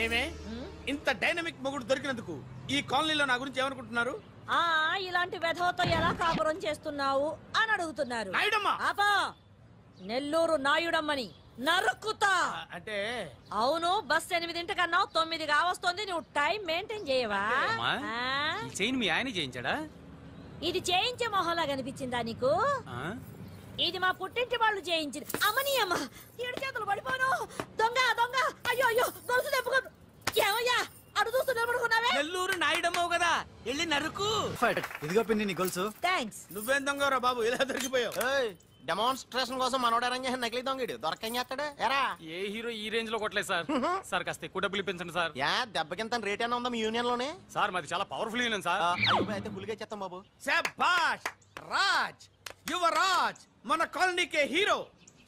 ఏమే ఇంత డైనమిక్ మొగుడు దొరికినందుకు ఈ కాలనీలో నా గురించి ఏమనుకుంటున్నారు? ఇలాంటి వెధవతో ఎలా కాపురం చేస్తున్నావు అని అడుగుతున్నారు. నాయుడమ్మ, నెల్లూరు నాయుడమ్మని నరుక్కుతా. అంటే అవును, బస్ 8 9 కావస్తుంది. నువ్వు టైం మెయింటైన్ చేయవా? మీ ఆయన చేయించాడా? ఇది చేయించే మొహంలా కనిపించిందా నీకు? ఇది మా పుట్టింటి వాళ్ళు చేయించింది. అమ్మని అమ్మ, 7 చేతులు పడిపోను. దొంగ దొంగ, అయ్యో అయ్యో, గొలుసు తెప్పుకోను. ఏమయ్యా అడు చూస్తున్నావుకున్నావే? నెల్లూరు నాయుడమ్మవు కదా, వెళ్ళి నరుకు. ఇదిగో పిన్ని నీ గొలుసు. థ్యాంక్స్. నువ్వేం దొంగరా బాబు, ఇలా దొరికిపోయావు? డెమాన్స్ట్రేషన్ కోసం మనోడు అరేంజ్ చేసిన నకిలీ దొంగడు దొరకని చేస్తాడు. ఎరా ఏ హీరో ఈ రేంజ్ లో కొట్టలేదు సార్. సార్ కాస్త ఎక్కువ డబ్బులు ఇప్పించండి సార్. దెబ్బకింత రేట్ అయినా ఉందా మీ యూనియన్ లోనే? సార్ మాది చాలా పవర్ఫుల్ యూనియన్ సార్. అయితే గులిగా చేస్తాం బాబు. శభాష్ రాజ్, యువరాజ్, మన కాలనీకే హీరో.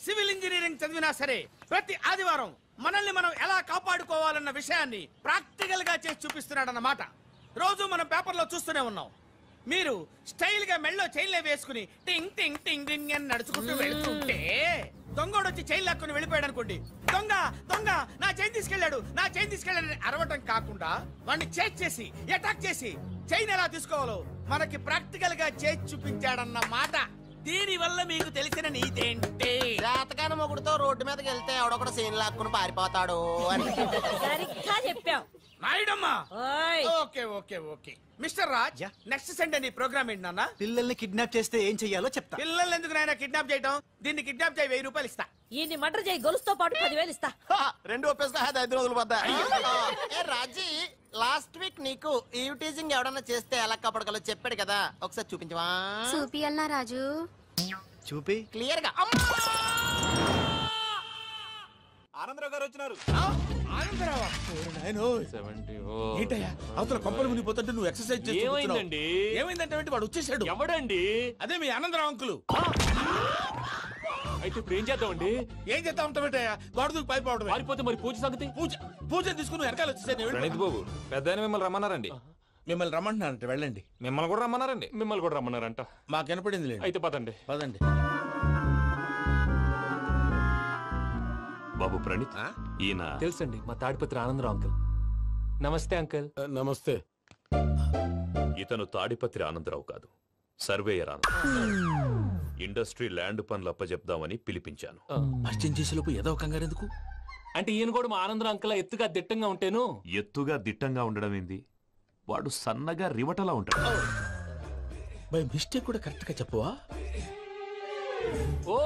సివిల్ ఇంజనీరింగ్ చదివినా సరే ప్రతి ఆదివారం మనల్ని మనం ఎలా కాపాడుకోవాలన్న విషయాన్ని ప్రాక్టికల్ గా చేసి చూపిస్తున్నాడన్నమాట. రోజు మనం పేపర్లో చూస్తూనే ఉన్నాం. మీరు స్టైల్ గా మెళ్ళో చైన్లే వేసుకుని టింగ్ టింగ్ టింగ్ టింగ్ అని నడుచుకుంటూ వెళ్తుంటే దొంగోడు వచ్చి చైన్ లాక్కుని వెళ్ళిపోయాడు అనుకోండి. దొంగ దొంగ, నా చైన్ తీసుకెళ్లాడు, నా చైన్ తీసుకెళ్ళాడని అరవటం కాకుండా వాడిని చేజ్ చేసి అటాక్ చేసి చైన్ ఎలా తీసుకోవాలో మనకి ప్రాక్టికల్ గా చేసి చూపించాడన్న మాట. దీని వల్ల మీకు తెలిసిన నీతేంటి? జాతకాన మొగుడుతో రోడ్డు మీదకి వెళ్తే ఎవడొకడు సీన్ లాక్కుని పారిపోతాడు అని. సరిగ్గా చెప్పావు నాయుడమ్మా. Okay okay okay mister Raj, next Sunday నీ ప్రోగ్రామ్ ఏంటి నాన్న? పిల్లల్ని కిడ్నాప్ చేస్తే ఏం చెయ్యాలో చెప్తా. పిల్లల్ని ఎందుకు నాయన కిడ్నాప్ చేయటం? దీన్ని కిడ్నాప్ చేయి, 1000 రూపాయలు ఇస్తా. ఈ మర్డర్ చేయి, గొలుసుతో పాటు 10,000 ఇస్తా. 2 ఒప్పేస్తా, 5 రోజులు పడ్డా. రాజీ, లాస్ట్ వీక్ నీకు ఈ టీజింగ్ ఎవడన్నా చేస్తే ఎలా కాపాడగలో చెప్పాడు కదా, ఒకసారి చూపించవా? చూపియల్నా రాజు? చూపి క్లియర్ గా. ఆనందరావు గారు వచ్చినారు. ఆనందరావా? ఏంటయ్యా అవతల కొంపలు మునిగిపోతుంటే నువ్వు ఎక్సర్సైజ్ చేస్తున్నావు? ఏమైందండి? ఏమైందంటే వాడు వచ్చేసాడు. ఎవడండి? అదే మీ ఆనందరావు అంకులు. అయితే ఇప్పుడు ఏం చేద్దామండి? ఏం చేస్తా ఉంటావేటయ్యా, గోడ దూకి పైపోవడం. పారిపోతే మరి పూజ సంగతి? పూజ తీసుకుని వెనకాల వచ్చేసాను. ప్రణీత్ బాబు, పెద్ద మిమ్మల్ని రమ్మన్నారండి. మిమ్మల్ని రమ్మంటున్నారంట, వెళ్ళండి. మిమ్మల్ని కూడా రమ్మన్నారండి. మిమ్మల్ని కూడా రమ్మన్నారంట. మాకు వినపడింది. అయితే పదండి. పదండి. బాబు ప్రణీత్, ఈయన తెలుసండి, మా తాడిపత్రి ఆనందరావు అంకుల్. నమస్తే అంకుల్. నమస్తే. ఇతను తాడిపత్రి ఆనందరావు కాదు, సర్వేయర్ ఆనందరావు. ఇండస్ట్రీ ల్యాండ్ పనులు అప్పచెప్దామని పిలిపించాను. పరిచయం చేసేలోపు ఏదో కంగారు ఎందుకు? అంటే ఈయన కూడా మా ఆనందరావు అంకుల్ ఎత్తుగా దిట్టంగా ఉంటాను. ఎత్తుగా దిట్టంగా ఉండడం ఏంది, వాడు సన్నగా రివటలా ఉంటాడు. బై మిస్టేక్ కూడా కరెక్ట్ గా చెప్పవా? ఓ,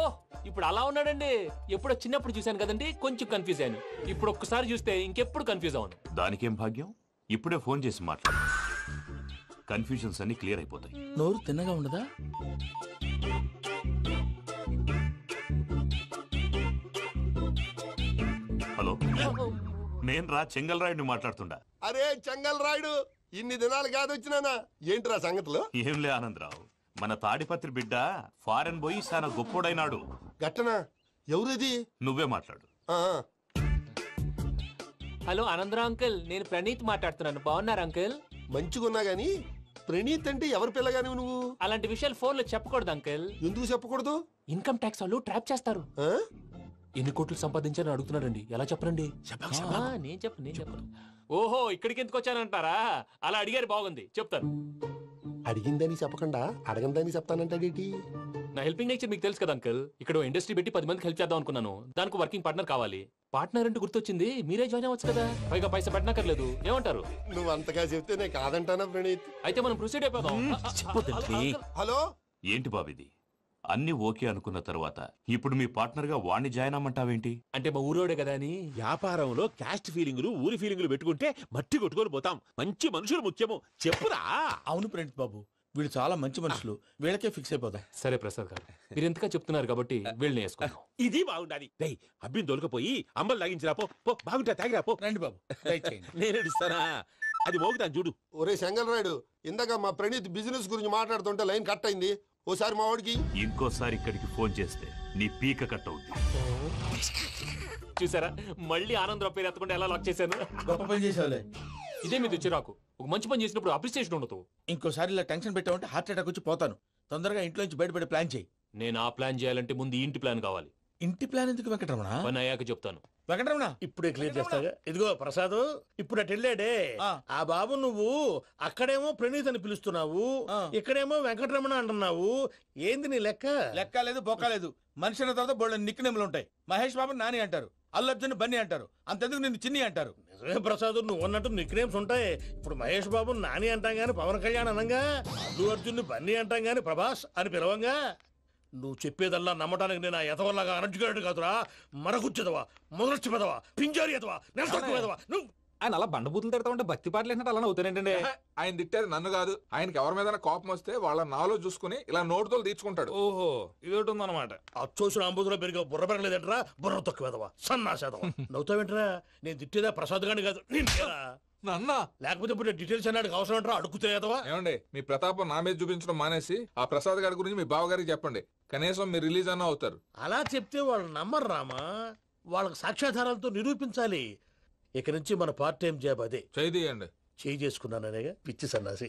ఇప్పుడు అలా ఉన్నాడండి. ఎప్పుడో చిన్నప్పుడు చూశాను కదండి, కొంచెం కన్ఫ్యూజ్ అయ్యాను. ఇప్పుడు ఒక్కసారి చూస్తే ఇంకెప్పుడు కన్ఫ్యూజ్ అవ్వను. దానికేం భాగ్యం, ఇప్పుడే ఫోన్ చేసి మాట్లాడు. కన్ఫ్యూజన్స్ అన్ని క్లియర్ అయిపోతాయి. నోరు తిన్నగా ఉండదా? హలో, నేను రా చెంగల్ రాయుడిని మాట్లాడుతుండా. అరే చెంగల్ రాయుడు, ఇన్ని దినాలు కాదు వచ్చినానా? ఏంట్రా సంగతులు? ఏంలే ఆనందరావు, మన తాడిపత్రి బిడ్డ ఫారెన్ పోయి చాలా గొప్పోడైనాడు. గట్టనా? ఎవరిది? నువ్వే మాట్లాడు. హలో ఆనందరావు అంకుల్, నేను ప్రణీత్ మాట్లాడుతున్నాను. బాగున్నారు అంకుల్? మంచిగున్నా గాని ప్రణీత్ అంటే ఎవరి పిల్లగాని నువ్వు? అలాంటి విషయాలు ఫోన్ లో చెప్పకూడదు అంకుల్. ఎందుకు చెప్పకూడదు? ఇన్కమ్ ట్యాక్స్ వాళ్ళు ట్రాప్ చేస్తారు. ఎన్ని కోట్లు సంపాదించాలని అడుగుతున్నారండి, ఎలా చెప్పరండి? నేను చెప్పను. ఓహో, ఇక్కడికి ఎందుకు వచ్చానంటారా? అలా అడిగారు, బాగుంది, చెప్తాను. అడిగిందని చెప్పకుండా అడగందని చెప్తానంటాడేటి? నా హెల్పింగ్ నేచర్ మీకు తెలుసు కదా అంకుల్. ఇక్కడ ఇండస్ట్రీ పెట్టి 10 మందికి హెల్ప్ చేద్దాం అనుకున్నాను. దానికి వర్కింగ్ పార్ట్నర్ కావాలి. పార్ట్నర్ అంటే గుర్తొచ్చింది, మీరే జాయిన్ అవ్వచ్చు కదా, పైగా పైసా పెట్టనక్కర్లేదు. ఏమంటారు? నువ్వు అంతగా చెప్తే నేను కాదంటానా ప్రణీత్? అయితే మనం ప్రొసీడ్ అయిపోదాం. హలో, ఏంటి బాబిది, అన్ని ఓకే అనుకున్న తర్వాత ఇప్పుడు మీ పార్ట్నర్ గా వాణ్ణి జాయిన్ అమ్మంటావేంటి? అంటే మా ఊరోడే కదా అని. వ్యాపారంలో క్యాస్ట్ ఫీలింగులు, ఊరి ఫీలింగులు పెట్టుకుంటే మట్టి కొట్టుకొని పోతాం. మంచి మనుషులు ముఖ్యము, చెప్పురా. అవును ప్రణీత్ బాబు, వీళ్ళు చాలా మంచి మనుషులు, వీళ్ళకే ఫిక్స్ అయిపోదాం. సరే ప్రసాద్ గారు, మీరు ఎంతగా చెప్తున్నారు కాబట్టి వీళ్ళని వేసుకున్నాం. ఇది బాగుండాలి. దై అబ్బిని దొలకపోయి అంబలు లాగించిరా పో. బాగుంటా, తాగిరా పో. రండి బాబు, నేను ఇస్తానా? అది మోగుతాను చూడు. ఒరే చెంగల్ రాయుడు, ఇందాక మా ప్రణీత్ బిజినెస్ గురించి మాట్లాడుతుంటే లైన్ కట్ అయింది. ఓసారి మా వాడికి ఇంకోసారి ఇక్కడికి ఫోన్ చేస్తే నీ పీక కట్ అవుద్ది. చూసారా, మళ్ళీ ఆనందరావు పేరు ఎత్తకుండా ఎలా లాక్ చేశాను. గొప్ప పని చేసేవాళ్ళే. ఇదే మీద చిరాకు. ఒక మంచి పని చేసినప్పుడు అప్రిసియేషన్ ఉండదు. ఇంకోసారి ఇలా టెన్షన్ పెట్టామంటే హార్ట్ అటాక్ వచ్చి పోతాను. తొందరగా ఇంట్లో నుంచి బయటపడే ప్లాన్ చేయి. నేను ఆ ప్లాన్ చేయాలంటే ముందు ఇంటి ప్లాన్ కావాలి. ఇంటి ప్లాన్ ఎందుకు వెంకటరమణ? పని అయ్యాక చెప్తాను. వెంకటరమణ ఇప్పుడే క్లియర్ చేస్తాగా. ఇదిగో ప్రసాద్, ఇప్పుడు అటు వెళ్ళాడే ఆ బాబు, నువ్వు అక్కడేమో ప్రణీత్ అని పిలుస్తున్నావు, ఇక్కడేమో వెంకటరమణ అంటున్నావు. ఏంది నీ లెక్క? లెక్క లేదు బొక్క లేదు. మనిషి అన్న తర్వాత బోళ్ళ నిక్నెములు ఉంటాయి. మహేష్ బాబు నాని అంటారు, అల్లు అర్జున్ బన్నీ అంటారు, అంతెందుకు నిన్ను చిన్ని అంటారు. నిజమే ప్రసాద్, నువ్వు అన్నట్టు నిక్నేమ్స్ ఉంటాయి. ఇప్పుడు మహేష్ బాబు నాని అంటాం గాని పవన్ కళ్యాణ్ అనంగా, అల్లు అర్జున్ బన్నీ అంటాం గాని ప్రభాస్ అని పిలవంగా. నువ్వు చెప్పేదల్లా నమ్మటానికి నేను ఎతవల్లాగా అనర్జుకేటెడ్ కాదురా. మరగుచ్చదవా, మొదలచ్చి పెదవా, పింజారి ఎదవా, నెలసొక్కు పెదవా. నువ్వు ఆయన అలా బండబూతులు తిడతా ఉంటే భక్తి పాటలు ఏంటంటే అలా అవుతానంటే. ఆయన తిట్టేది నన్ను కాదు, ఆయనకి ఎవరి మీద కోపం వస్తే వాళ్ళ నాలో చూసుకుని ఇలా నోటుతో తీర్చుకుంటాడు. ఓహో, ఇదొకటి ఉందన్నమాట. అచ్చోసిన అంబుధులో పెరిగే బుర్ర పెరగలేదంటరా, బుర్ర తొక్కు వెదవా, సన్నాసేదవా. నవ్వుతావేంట్రా? నేను తిట్టేదా ప్రసాద్ గాని కాదు, నన్నా. లేకపోతే ఇప్పుడు డీటెయిల్స్ అన్నాడు అవసరం అంటారా? అడుగుతాయేదవా. ఏమండి, మీ ప్రతాపం నా మీద చూపించడం మానేసి ఆ ప్రసాద్ గారి గురించి మీ బావగారికి చెప్పండి. కనీసం మీరు రిలీజ్ అన్న అవుతారు. అలా చెప్తే వాళ్ళు నమ్మరు రామా. వాళ్ళకి సాక్ష్యాధారాలతో నిరూపించాలి. ఇక నుంచి మన పార్ట్ టైం జాబ్ అదే. చేయండి. చేయి చేసుకున్నాననేగా పిచ్చి సన్నాసి.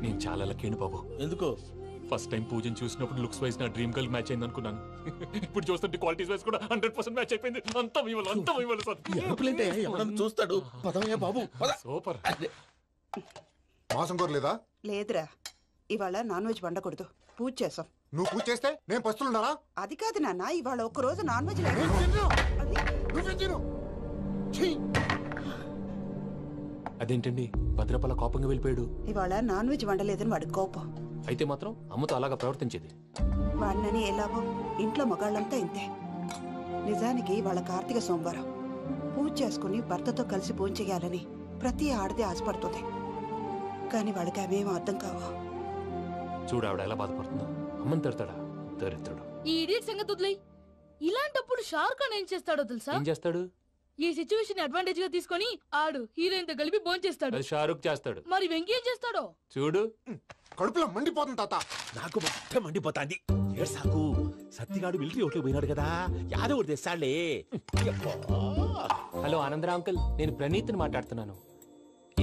నేను చాలా లక్కీని బాబు. ఎందుకో? ఫస్ట్ టైం పూజను చూసినప్పుడు లుక్స్ వైజ్ నా డ్రీమ్ గర్ల్ మ్యాచ్ అయింది అనుకున్నాను. ఇప్పుడు చూస్తుంటే క్వాలిటీస్ వైజ్ కూడా 100% మ్యాచ్ అయిపోయింది. అంతా ఇవ్వాలి సార్. ఎవడన్నా చూస్తాడు. పదవయ్యా బాబు, సూపర్. మాసం కోరలేదా? లేదురా, ఇవాళ నాన్ వెజ్ వండకూడదు. పూజ చేసాం. నువ్వు పూజ చేస్తే నేను పస్తులున్నారా? అది కాదు నాన్న, ఇవాళ ఒక్క రోజు నాన్ వెజ్ లేదు. అదేంటండి భద్రపల కోపంగా వెళ్ళిపోయాడు? ఇవాళ నాన్ వెజ్ వండలేదని వాడి కోపం. అయితే మాత్రం అమ్మతో అలాగా ప్రవర్తించేది. వాడినని ఎలాగో ఇంట్లో మగాళ్ళంతా ఇంతే. నిజానికి వాళ్ళ కార్తీక సోమవారం పూజ చేసుకుని భర్తతో కలిసి పూజ చేయాలని ప్రతి ఆడది ఆశపడుతుంది. కానీ వాళ్ళకి అవేమో అర్థం కావా. చూడు ఆవిడ ఎలా బాధపడుతుందో. అమ్మని తిడతాడా దరిద్రుడు. ఈ ఇడియట్ సంగతి వదిలేయ్. ఇలాంటప్పుడు షారుఖ్ ఖాన్ ఏం చేస్తాడో తెలుసా? ఏం చేస్తాడు? ఈ సిచ్యువేషన్ అడ్వాంటేజ్ గా తీసుకొని ఆడు హీరోయిన్ తో కలిపి బోన్ చేస్తాడు. అది షారుఖ్ చేస్తాడు. మరి వెంకీ ఏం చేస్తాడో చూడు. కడుపులో మండిపోతుంది తాత. నాకు మొత్తం మండిపోతాంది. ఏడ్సాకు, సత్తిగాడు మిలిటరీ ఒకటి పోయినాడు కదా, యాదవ్ ఒకటి తెస్తాడులే. హలో ఆనందరా అంకుల్, నేను ప్రణీత్ని మాట్లాడుతున్నాను.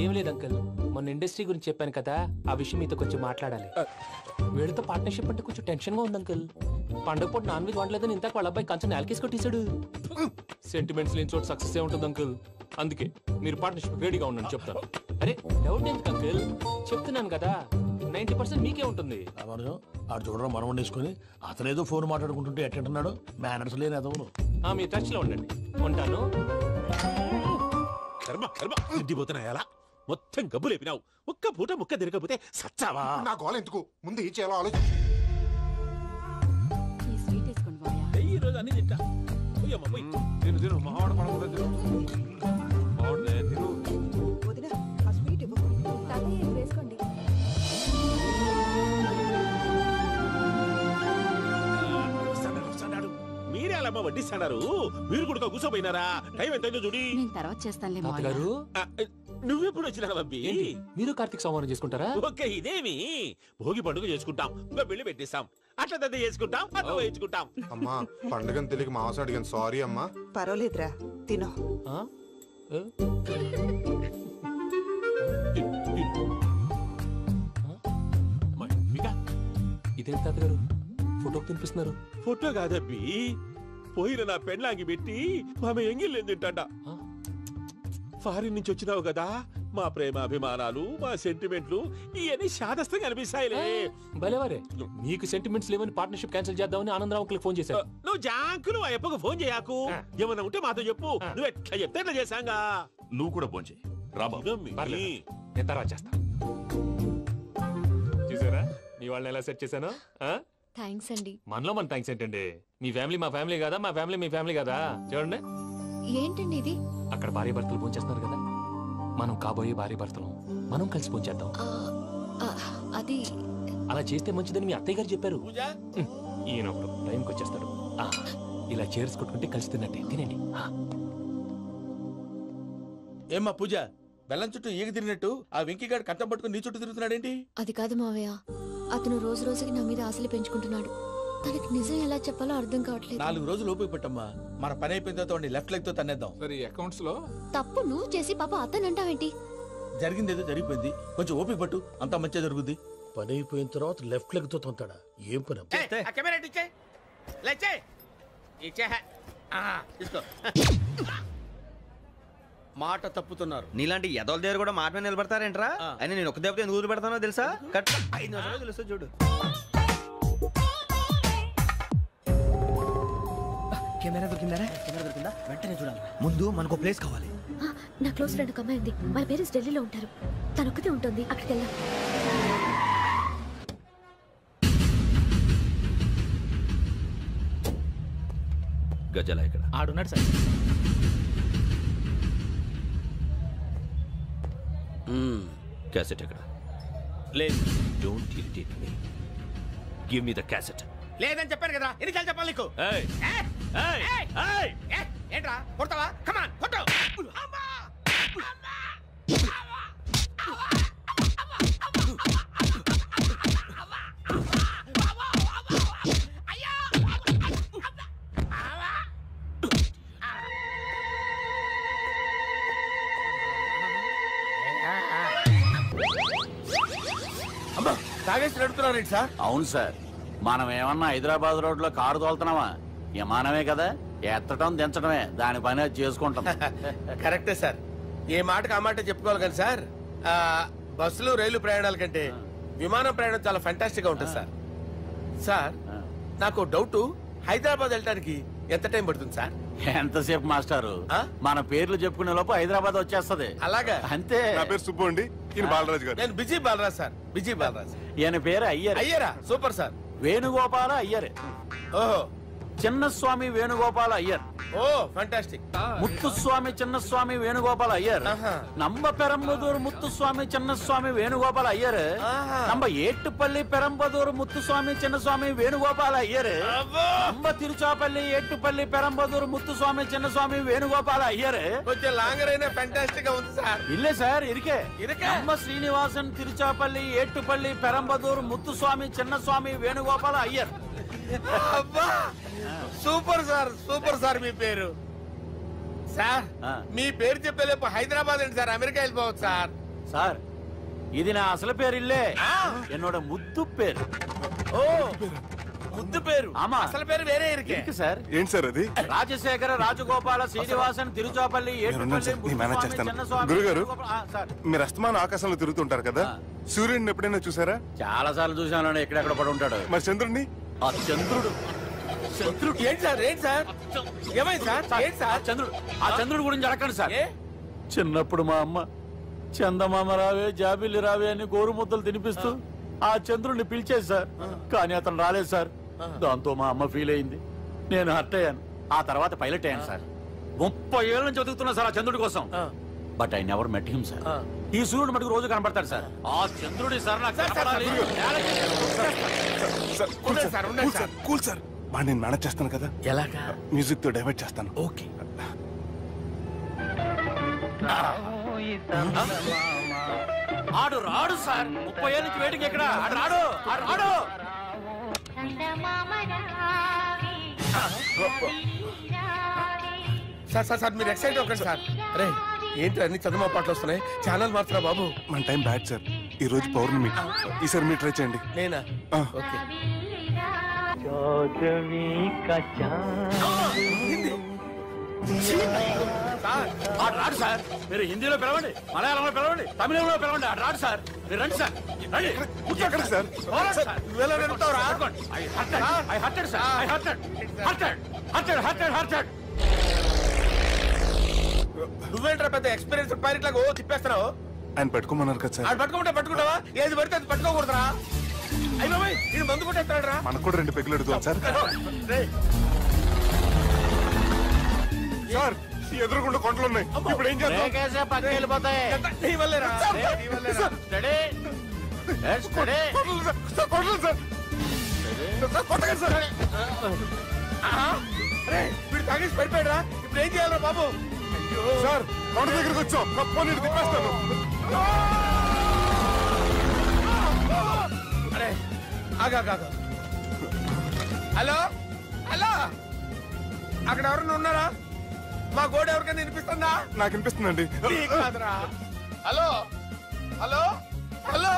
ఏం లేదు అంకుల్, మొన్న ఇండస్ట్రీ గురించి చెప్పాను కదా, ఆ విషయం మీతో కొంచెం మాట్లాడాలి. వీడితో పార్ట్నర్షిప్ అంటే కొంచెం టెన్షన్ గా ఉంది అంకుల్. పండుగ పూట నాన్ వెజ్ వండలేదని ఇంతకు వాళ్ళ అబ్బాయి కంచెం నేలకేసి కొట్టేశాడు. సెంటిమెంట్స్ లేని చోట సక్సెస్ ఏ ఉంటుంది అంకుల్. అందుకే మీరు పార్ట్నర్షిప్ రెడీగా ఉండండి చెప్తాను. అరే డౌట్ ఎందుకు అంకుల్, చెప్తున్నాను కదా 90% మీకే ఉంటుంది. ఆడు చూడడం మనం వండేసుకుని అతనేదో ఫోన్ మాట్లాడుకుంటుంటే ఎట్టంటున్నాడు. మేనర్స్ లేని అదవును. మీరు టచ్ లో ఉండండి. ఉంటాను. కర్మ కర్మ తిండిపోతున్నాయా? మొత్తం గబ్బు లేపినావు. ఒక్క పూట ముక్క తిరగకపోతే సచ్చావా? నా గోల ఎందుకు, ముందు ఈ చేయాలో ఆలోచించు. ఈ రోజు అన్ని తింటా. తిను తిను, మావాడ పడకుండా తిను. మావాడనే తిను. వదినా, ఆ స్వీట్ ఇవ్వు. వేసుకోండి. మీరే అలా వడ్డిస్తాడారు. మీరు కూడా కూర్చోపోయినారా? టైం ఎంతైందో చూడి. తర్వాత చేస్తానులే తాతగారు, నువ్వెప్పుడు వచ్చినా బంబి? మీరు కార్తీక్ సంహారం చేసుకుంటారా? ఓకే, ఇదేమి భోగి పండుగ చేసుకుంటాం, పెళ్లి పెట్టిస్తాం, అట్లా దద్ద చేసుకుంటాం, అట్లా వేయించుకుంటాం. అమ్మా పండుగని తెలియక మాంసం అడిగాను, సారీ అమ్మా. పర్వాలేదురా, తినో. ఇదేం తాతగారు ఫోటోకి తినిపిస్తున్నారు? ఫోటో కాదబ్బి, పోయిన నా పెళ్ళాంగి పెట్టి ఆమె ఎంగిల్లేం తింటాడ. ఫారిన్ నుంచి వచ్చినావు కదా, మా ప్రేమ అభిమానాలు, మా సెంటిమెంట్లు ఇవన్నీ శాదస్తంగా అనిపిస్తాయిలే. భలేవారే, మీకు సెంటిమెంట్స్ లేవని పార్ట్నర్షిప్ క్యాన్సిల్ చేద్దామని ఆనందరావు అంకుల్ ఫోన్ చేశారు. నువ్వు జాంకులు ఆ ఎప్పకు ఫోన్ చేయకు. ఏమన్నా ఉంటే మాతో చెప్పు. నువ్వు ఎట్లా చెప్తే ఎట్లా చేశాంగా. నువ్వు కూడా ఫోన్ చేయి. నేను తర్వాత చేస్తా. చూసారా మీ వాళ్ళని ఎలా సెట్ చేశాను? థ్యాంక్స్ అండి. మనలో మన థ్యాంక్స్ ఏంటండి? మీ ఫ్యామిలీ మా ఫ్యామిలీ కదా, మా ఫ్యామిలీ మీ ఫ్యామిలీ కదా. చూడండి, ఏంటండి ఇది? అక్కడ భార్య భర్తలు ఫోన్ చేస్తున్నారు కదా, మనం కాబోయే భార్య భర్తలు మనం కలిసి ఫోన్ చేద్దాం. అది అలా చేస్తే మంచిదని మీ అత్తయ్య గారు చెప్పారు. ఈయన ఒకడు టైంకి వచ్చేస్తాడు. ఇలా ఇలా చేర్స్ కొట్టుకుంటే కలిసి తిన్నట్టే తినండి. ఏమ్మా పూజ, బెల్లం చుట్టూ ఈగ తిరిగినట్టు ఆ వెంకీగాడు కట్టం పట్టుకుని నీ చుట్టూ తిరుగుతున్నాడేంటి? అది కాదు మావయ్య, అతను రోజు రోజుకి నా మీద ఆశలు పెంచుకుంటున్నాడు. తనకి నిజం ఎలా చెప్పాలో అర్థం కావట్లేదు. 4 రోజులు ఓపిక పట్టమ్మా, మన పని అయిపోయిన తర్వాత వాడిని లెఫ్ట్ లెగ్ తో తన్నేద్దాం. సరే అకౌంట్స్ లో తప్పు నువ్వు చేసి పాప అతను అంటావేంటి? జరిగింది ఏదో జరిగిపోయింది, కొంచెం ఓపిక పట్టు, అంతా మంచిగా జరుగుద్ది. పని అయిపోయిన తర్వాత లెఫ్ట్ లెగ్ తో తొంతాడా? ఏం పని మాట తప్పుతున్నారు. నీలాంటి ఎదల దగ్గర కూడా మాట మీద నిలబడతారేంట్రా? అని నేను ఒక దెబ్బతో ఎందుకు పెడతానో తెలుసా? కట్ 5 నిమిషాలు తెలుసు చూడు. కెమెరా దొరికిందా? వెంటనే చూడాలి. ముందు మనకు ప్లేస్ కావాలి. నా క్లోజ్ ఫ్రెండ్ ఒక అమ్మాయి ఉంది. వాళ్ళ పేరెంట్స్ ఢిల్లీలో ఉంటారు. తను ఒక్కతే ఉంటుంది. అక్కడికి వెళ్దాం. గజల ఇక్కడ ఆడున్నాడు సార్. క్యాసెట్ ఎక్కడ? లేదు. Don't irritate me. Give me the cassette. లేదని చెప్పాను కదా, ఎన్నిసార్లు చెప్పాలి నీకు? ఏంట్రా కొడతావా? కమాన్ కొట్టు. తాగేసి నడుపుతున్నారండి సార్? అవును సార్, మనం ఏమన్నా హైదరాబాద్ రోడ్ లో కారు తోలుతున్నావా? విమానమే కదా, ఎత్తడం దించడమే, దాని పని అది చేసుకుంటాం. కరెక్టే సార్, ఏ మాటకు ఆ మాట చెప్పుకోవాలి కానీ సార్, బస్సులు రైలు ప్రయాణాల కంటే విమానం ప్రయాణం చాలా ఫంటాస్టిక్ గా ఉంటుంది సార్. సార్ నాకు డౌట్, హైదరాబాద్ వెళ్ళడానికి ఎంత టైం పడుతుంది సార్? ఎంతసేపు మాస్టారు, మన పేర్లు చెప్పుకునే లోపు హైదరాబాద్ వచ్చేస్తది. అలాగా? అంతే. నా పేరు సుబ్బు అండి, ఈయన బాలరాజు గారు. నేను busy Balaraj sir. Busy Balaraj. ఈయన పేరు అయ్యర్. అయ్యరా? Super sir. వేణుగోపాల అయ్యర్. ఓహో. చిన్నస్వామి వేణుగోపాల అయ్యర్. ఓ ఫంటాస్టిక్. ముత్తుస్వామి చిన్నస్వామి వేణుగోపాల అయ్యర్. நம்ம பெரம்பதூர் முத்துசுவாமி சின்னசுவாமி வேணுகோபால ஐயர். நம்ம ஏட்டுப்பள்ளி பெரம்பதூர் முத்துசுவாமி சின்னசுவாமி வேணுகோபால ஐயர். நம்ம திருச்சாப்பள்ளி ஏட்டுப்பள்ளி பெரம்பதூர் முத்துசுவாமி சின்னசுவாமி வேணுகோபால ஐயர். కొంచెం లాంగర్ అయినా ఫంటాస్టిక్ గా ఉంది సార్. இல்ல சார், இருக்கே. நம்ம ஸ்ரீனிவாசன் திருச்சாப்பள்ளி ஏட்டுப்பள்ளி பெரம்பதூர் முத்துசுவாமி சின்னசுவாமி வேணுகோபால ஐயர். అబ్బా సూపర్ సార్, సూపర్ సార్. మీ పేరు సార్, మీ పేరు చెప్పేలేపు హైదరాబాద్ అండి సార్, అమెరికా వెళ్ళిపోవచ్చు సార్. సార్ ఇది నా అసలు పేరు ఇల్లే, என்னோட ముద్దు పేరు. ఓ ముద్దు పేరు. ఆమా, అసలు పేరు వేరే ఇருக்கு సార్. ఏంటి సార్ అది? రాజశేఖర రాజగోపాల శ్రీనివాసన్ తిరుచాపల్లి గురుగారు, మీరు అస్తమానం ఆకాశంలో తిరుగుతుంటారు కదా, సూర్యుడిని ఎప్పుడైనా చూసారా? చాలా సార్లు చూసాను. ఎక్కడెక్కడ పడి ఉంటాడు. మరి చంద్రుడిని? ఆ చంద్రుడు. చంద్రుడు ఏంటి సార్? ఏంటి సార్? ఏమైంది సార్? ఏంటి సార్? చంద్రుడు. ఆ చంద్రుడు గురించి అడగండి సార్. చిన్నప్పుడు మా అమ్మ చందమామ రావే జాబిల్లి రావే అని గోరు ముద్దలు తినిపిస్తూ ఆ చంద్రుడిని పిలిచేది సార్. కానీ అతను రాలేదు సార్. దాంతో మా అమ్మ ఫీల్ అయింది, నేను హర్ట్ అయ్యాను. ఆ తర్వాత పైలట్ అయ్యాను సార్. 30 ఏళ్ళ నుంచి చదువుతున్నా సార్ ఆ చంద్రుడి కోసం. But I never met him sir. ఈ సూర్యుడు మటుకు రోజు కనబడతాడు సార్. ఆ చంద్రుడి సార్ నాకు కనపడాలి. కూల్ సార్, వాడు నేను మేనేజ్ చేస్తాను కదా. ఎలాగా? మ్యూజిక్ తో డైవర్ట్ చేస్తాను. ఓకే. ఆడు రాడు సార్. 30 ఏళ్ళ నుంచి వెయిటింగ్ ఎక్కడ? ఆడు రాడు, ఆడు రాడు. సార్ సార్ సార్ మీరు ఎక్సైట్ అవ్వకండి సార్. అరే ఏంటి అన్ని చదువు పాటలు వస్తున్నాయి, ఛానల్ మార్చరా బాబు. మన టైం బ్యాడ్ సార్, ఈ రోజు పౌర్ణమి. ఈసారి మీరు ట్రై చేయండి. నేనా? ఓకే. ఆడు రాడు సార్. మీరు హిందీలో పిలవండి, మలయాళంలో పిలవండి, తమిళంలో పిలవండి. ఆడు రాడు సార్. మీరు రండి సార్. ఎక్కడ సార్? నువ్వేంట్రా పెద్ద ఎక్స్పీరియన్స్ పైలట్ లాగా ఓ తిప్పేస్తున్నావు? ఆయన పట్టుకోమన్నారు కదా సార్. ఆడు పట్టుకుంటావా? ఏది పడితే అది పట్టుకోకూడదురా. అయ్యి బాబాయ్, ఇది మందు కొట్టేస్తాడు రా. మనకు కూడా 2 పెగ్గులు అడుగుతాం సార్. సార్ ఎదురుకుండా కొండలు ఉన్నాయి, ఇప్పుడు ఏం చేద్దాం? వీడు తాగేసి పడిపోయాడా? ఇప్పుడు ఏం చేయాలరా బాబు? సార్ కొండ దగ్గరికి వచ్చాం, ఫోన్ ఇటు తిప్పేస్తాను. అరే ఆగా. హలో హలో, అక్కడ ఎవరన్నా ఉన్నారా? మా గోడ ఎవరికైనా వినిపిస్తుందా? నాకు వినిపిస్తుందండి. కాదురా. హలో హలో హలో,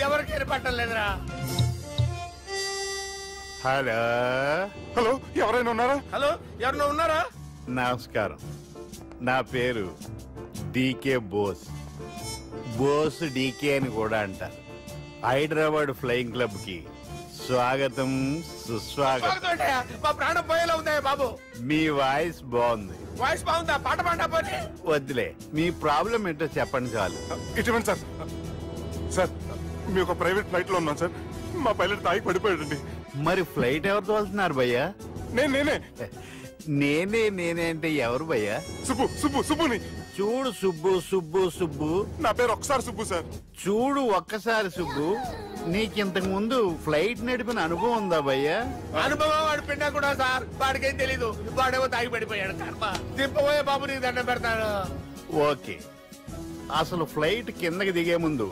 ఎవరికి వినపట్టలేదురా? హలో హలో, ఎవరైనా ఉన్నారా? హలో, ఎవరన్నా ఉన్నారా? నమస్కారం, నా పేరు డీకే బోస్. బోస్ డీకే అని కూడా అంటారు. హైదరాబాద్ ఫ్లయింగ్ క్లబ్ కి స్వాగతం, సుస్వాగతం. మా ప్రాణం పోయేలా ఉందా బాబు? మీ వాయిస్ బాగుంది. వాయిస్ బాగుందా? పాట పాడా పోనీ. వద్దులే, మీ ప్రాబ్లం ఏంటో చెప్పండి చాలు. ఇటువంటి సార్, సార్ మీ ఒక ప్రైవేట్ ఫ్లైట్ లో ఉన్నాం సార్. మా పైలట్ తాగి పడిపోయాడండి. మరి ఫ్లైట్ ఎవరితో వెళ్తున్నారు భయ్యా? నేనే నేనే అంటే ఎవరు భయ్యా? సుబ్బుని. చూడు సుబ్బు, నా పేరు ఒకసారి సుబ్బు సార్. చూడు ఒక్కసారి సుబ్బు, నీకింతకు ముందు ఫ్లైట్ నడిపిన అనుభవం ఉందా భయ్యా? అనుభవం వాడు పిన్నా కూడా సార్, వాడికేం తెలీదు. వాడేమో తాగి పడిపోయాడు. కర్మ. దింపబోయే బాబు, నీకు దండం పెడతాను. ఓకే, అసలు ఫ్లైట్ కిందకి దిగే ముందు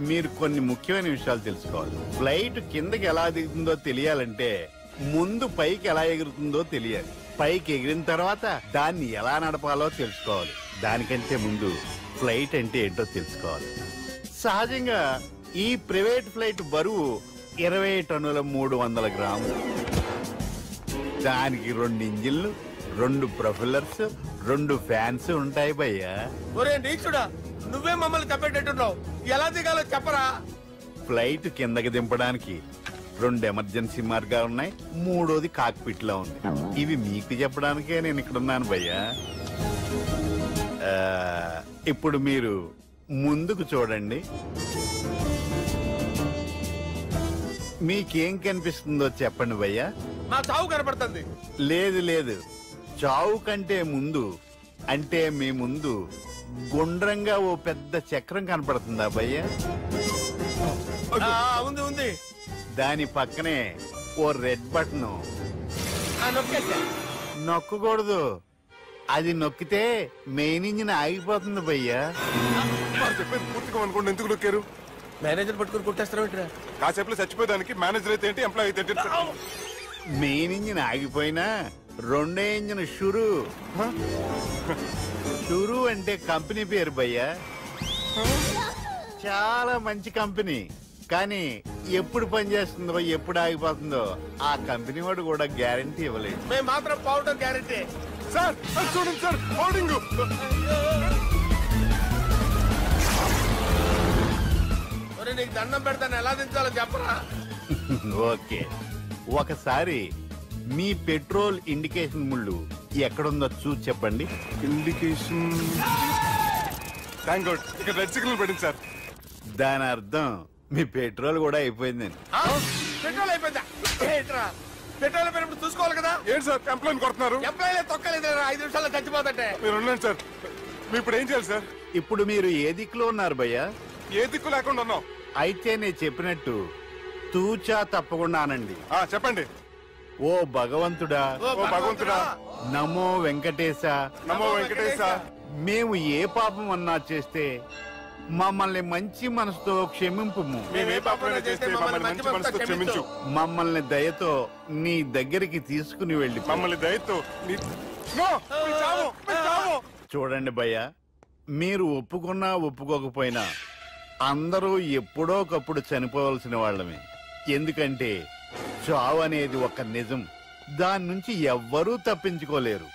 మీరు కొన్ని ముఖ్యమైన విషయాలు తెలుసుకోవాలి. ఫ్లైట్ కిందకి ఎలా దిగుతుందో తెలియాలంటే ముందు పైకి ఎలా ఎగురుతుందో తెలియాలి. పైకి ఎగిరిన తర్వాత దాన్ని ఎలా నడపాలో తెలుసుకోవాలి. దానికంటే ముందు ఫ్లైట్ అంటే ఏంటో తెలుసుకోవాలి. సహజంగా ఈ ప్రైవేట్ ఫ్లైట్ బరువు 20 టన్నుల 300 గ్రాములు. దానికి 2 ఇంజిన్లు, 2 ప్రొఫెల్లర్స్, 2 ఫ్యాన్స్ ఉంటాయి భయ్యా. ఒరే నీచుడా, నువ్వే మమ్మల్ని తప్పేటట్టున్నావు. ఎలా దిగాలో చెప్పరా? ఫ్లైట్ కిందకి దింపడానికి 2 ఎమర్జెన్సీ మార్గాలు ఉన్నాయి, 3వది కాక్పిట్ లో ఉంది. ఇవి మీకు చెప్పడానికే నేను ఇక్కడ ఉన్నాను భయ్యా. ఇప్పుడు మీరు ముందుకు చూడండి. మీకేం కనిపిస్తుందో చెప్పండి భయ్యా. నా చావు కనపడుతుంది. లేదు, చావు కంటే ముందు అంటే మీ ముందు గుండ్రంగా ఓ పెద్ద చక్రం కనపడుతుందా భయ్యా? ఉంది. దాని పక్కనే ఓ రెడ్ బటన్. నొక్కకూడదు, అది నొక్కితే మెయిన్ ఇంజిన్ ఆగిపోతుంది భయ్యా. చెప్పేది పూర్తిగా అనుకోండి. ఎందుకు నొక్కారు? మేనేజర్ పట్టుకుని కొట్టేస్తారా? కాసేపులో చచ్చిపోయేదానికి మేనేజర్ అయితే ఏంటి, ఎంప్లాయ్ అయితే ఏంటి? మెయిన్ ఇంజిన్ ఆగిపోయినా 2వ ఇంజిన్ షురు అంటే కంపెనీ పేరు భయ్యా. చాలా మంచి కంపెనీ, కానీ ఎప్పుడు పనిచేస్తుందో ఎప్పుడు ఆగిపోతుందో ఆ కంపెనీ వాడు కూడా గ్యారంటీ ఇవ్వలేదు. మేము మాత్రం పౌడర్ గ్యారంటీ. సార్ చూడండి సార్, హోర్డింగ్. నీకు దండం పెడతాను, ఎలా దించాలో చెప్పరా? ఓకే, ఒకసారి మీ పెట్రోల్ ఇండికేషన్ ముళ్ళు ఎక్కడుందో చూసి చెప్పండి. ఇండికేషన్. థ్యాంక్ గాడ్, ఇక్కడ రెడ్ సిగ్నల్ పడింది సార్. దాని అర్థం మీ పెట్రోల్ కూడా అయిపోయిందని. పెట్రోల్ అయిపోయిందా? పెట్రోల్ అయిపోయినప్పుడు చూసుకోవాలి కదా. ఏంటి సార్ ఎంప్లాయ్ కొడుతున్నారు? ఎంప్లాయ్ తొక్కలేదు, 5 నిమిషాల్లో చచ్చిపోతుంటే. మీరు ఉండండి సార్. మీరు ఇప్పుడు ఏం చేయాలి సార్? ఇప్పుడు మీరు ఏ దిక్కులో ఉన్నారు భయ్యా? ఏ దిక్కు లేకుండా ఉన్నాం. అయితే నేను చెప్పినట్టు తూచా తప్పకుండా అనండి. చెప్పండి. ఓ భగవంతుడా, నమో వెంకటేశ, నమో వెంకటేశ. మేము ఏ పాపం అన్నా చేస్తే మమ్మల్ని మంచి మనసుతో క్షమింపు. మమ్మల్ని దయతో నీ దగ్గరికి తీసుకుని వెళ్ళి. మమ్మల్ని దయతో. చూడండి భయ్యా, మీరు ఒప్పుకున్నా ఒప్పుకోకపోయినా అందరూ ఎప్పుడో ఒకప్పుడు చనిపోవలసిన వాళ్ళమే. ఎందుకంటే చావు అనేది ఒక నిజం, దాని నుంచి ఎవ్వరూ తప్పించుకోలేరు.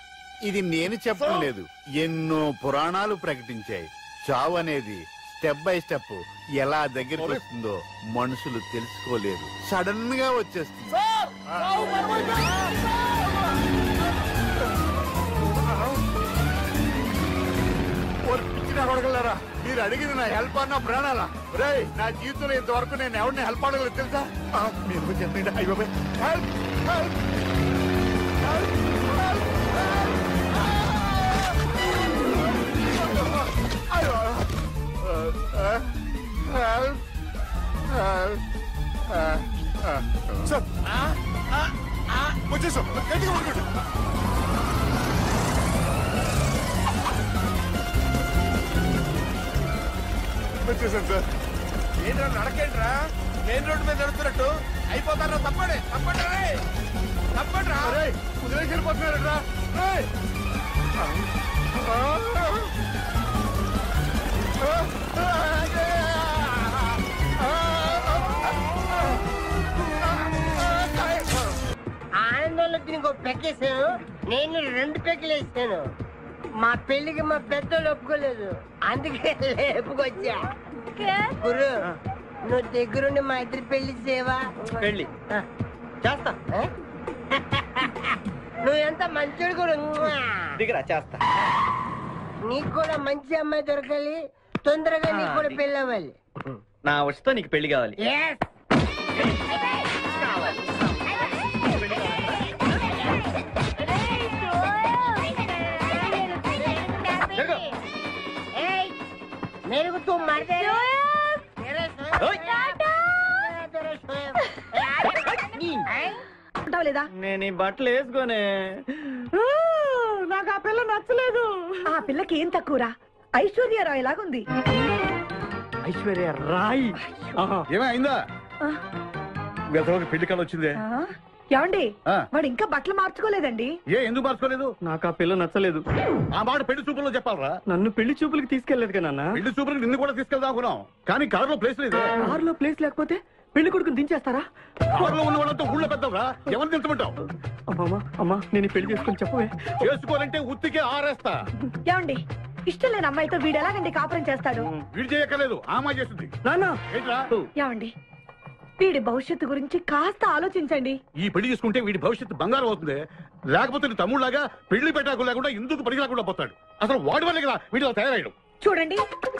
ఇది నేను చెప్పడం లేదు, ఎన్నో పురాణాలు ప్రకటించాయి. చావు అనేది స్టెప్ బై స్టెప్ ఎలా దగ్గరికి వస్తుందో మనుషులు తెలుసుకోలేరు, సడన్ గా వచ్చేస్తుంది. అడగలరా? మీరు అడిగింది నా హెల్ప్ అన్న ప్రాణాలా? రే, నా జీవితంలో ఇంతవరకు నేను ఎవరిని హెల్ప్ అడగలేదు తెలుసా? మీరు చెప్పండి. అయ్యో హెల్ప్ హెల్ప్ సార్ వచ్చేసాం. వచ్చేసాను సార్. ఏంట్రా నడకేంట్రా మెయిన్ రోడ్డు మీద నడుస్తున్నట్టు అయిపోతారా? తప్పండి తప్పండి రే తప్పండి రా కుదిరేసి వెళ్ళిపోతున్నారట్రా. ఆనందంలో దీనికి ఒక పెక్కేసాను, నేను 2 పెక్కలు వేసాను. మా పెళ్లికి మా పెద్దలు ఒప్పుకోలేదు, అందుకే లేపుకొచ్చా. గురు నువ్వు దగ్గరుండి మా ఇద్దరు పెళ్లి చేయవా? పెళ్లి చేస్తా. నువ్వు ఎంత మంచోడు కూడా. దిగరా చేస్తా. నీకు కూడా మంచి అమ్మాయి దొరకాలి, తొందరగా నీకు కూడా పెళ్లి అవ్వాలి. నా వస్తే నీకు పెళ్లి కావాలి. मेरे को तू मार दे లేదా? నేను ఈ బట్టలు వేసుకోనే. నాకు ఆ పిల్ల నచ్చలేదు. ఆ పిల్లకి ఏం తక్కువరా? ఐశ్వర్యరాయ్ లాగుంది. ఐశ్వర్య రాయ్ ఏమైందా? గతలోకి పెళ్లి కళ వచ్చిందే. ఏమండి వాడు ఇంకా బట్టలు మార్చుకోలేదండి. ఎందుకు మార్చుకోలేదు? నాకు ఆ పిల్ల నచ్చలేదు. ఆ మాట పెళ్లి చూపుల్లో చెప్పాలరా. నన్ను పెళ్లి చూపులకి తీసుకెళ్లేదు కదా నాన్న. పెళ్లి చూపులకి నిన్ను కూడా తీసుకెళ్దాం అనుకున్నాం, కానీ కారులో ప్లేస్ లేదు. కారులో ప్లేస్ లేకపోతే పెళ్లి కొడుకుని దించేస్తారా? కారులో ఉన్న వాళ్ళంతా ఊళ్ళో పెద్దవరా, ఎవరిని దించమంటావు? అమ్మా నేను పెళ్లి చేసుకుని చెప్పవే. చేసుకోవాలంటే ఉత్తికే ఆరేస్తా. ఏమండి ఇష్టం లేని అమ్మాయితో వీడు ఎలాగండి కాపురం చేస్తాడు? వీడు చేయక్కర్లేదు, ఆ అమ్మాయి చేస్తుంది. ఏమండి వీడి భవిష్యత్తు గురించి కాస్త ఆలోచించండి. ఈ పెళ్లి చేసుకుంటే వీడి భవిష్యత్తు బంగారం అవుతుంది. లేకపోతే తమ్ముళ్లాగా పెళ్లి పెట్టాకు లేకుండా ఎందుకు పనికి రాకుండా పోతాడు. అసలు వాడి వల్లే కదా వీడిలో తయారయ్యాడు. చూడండి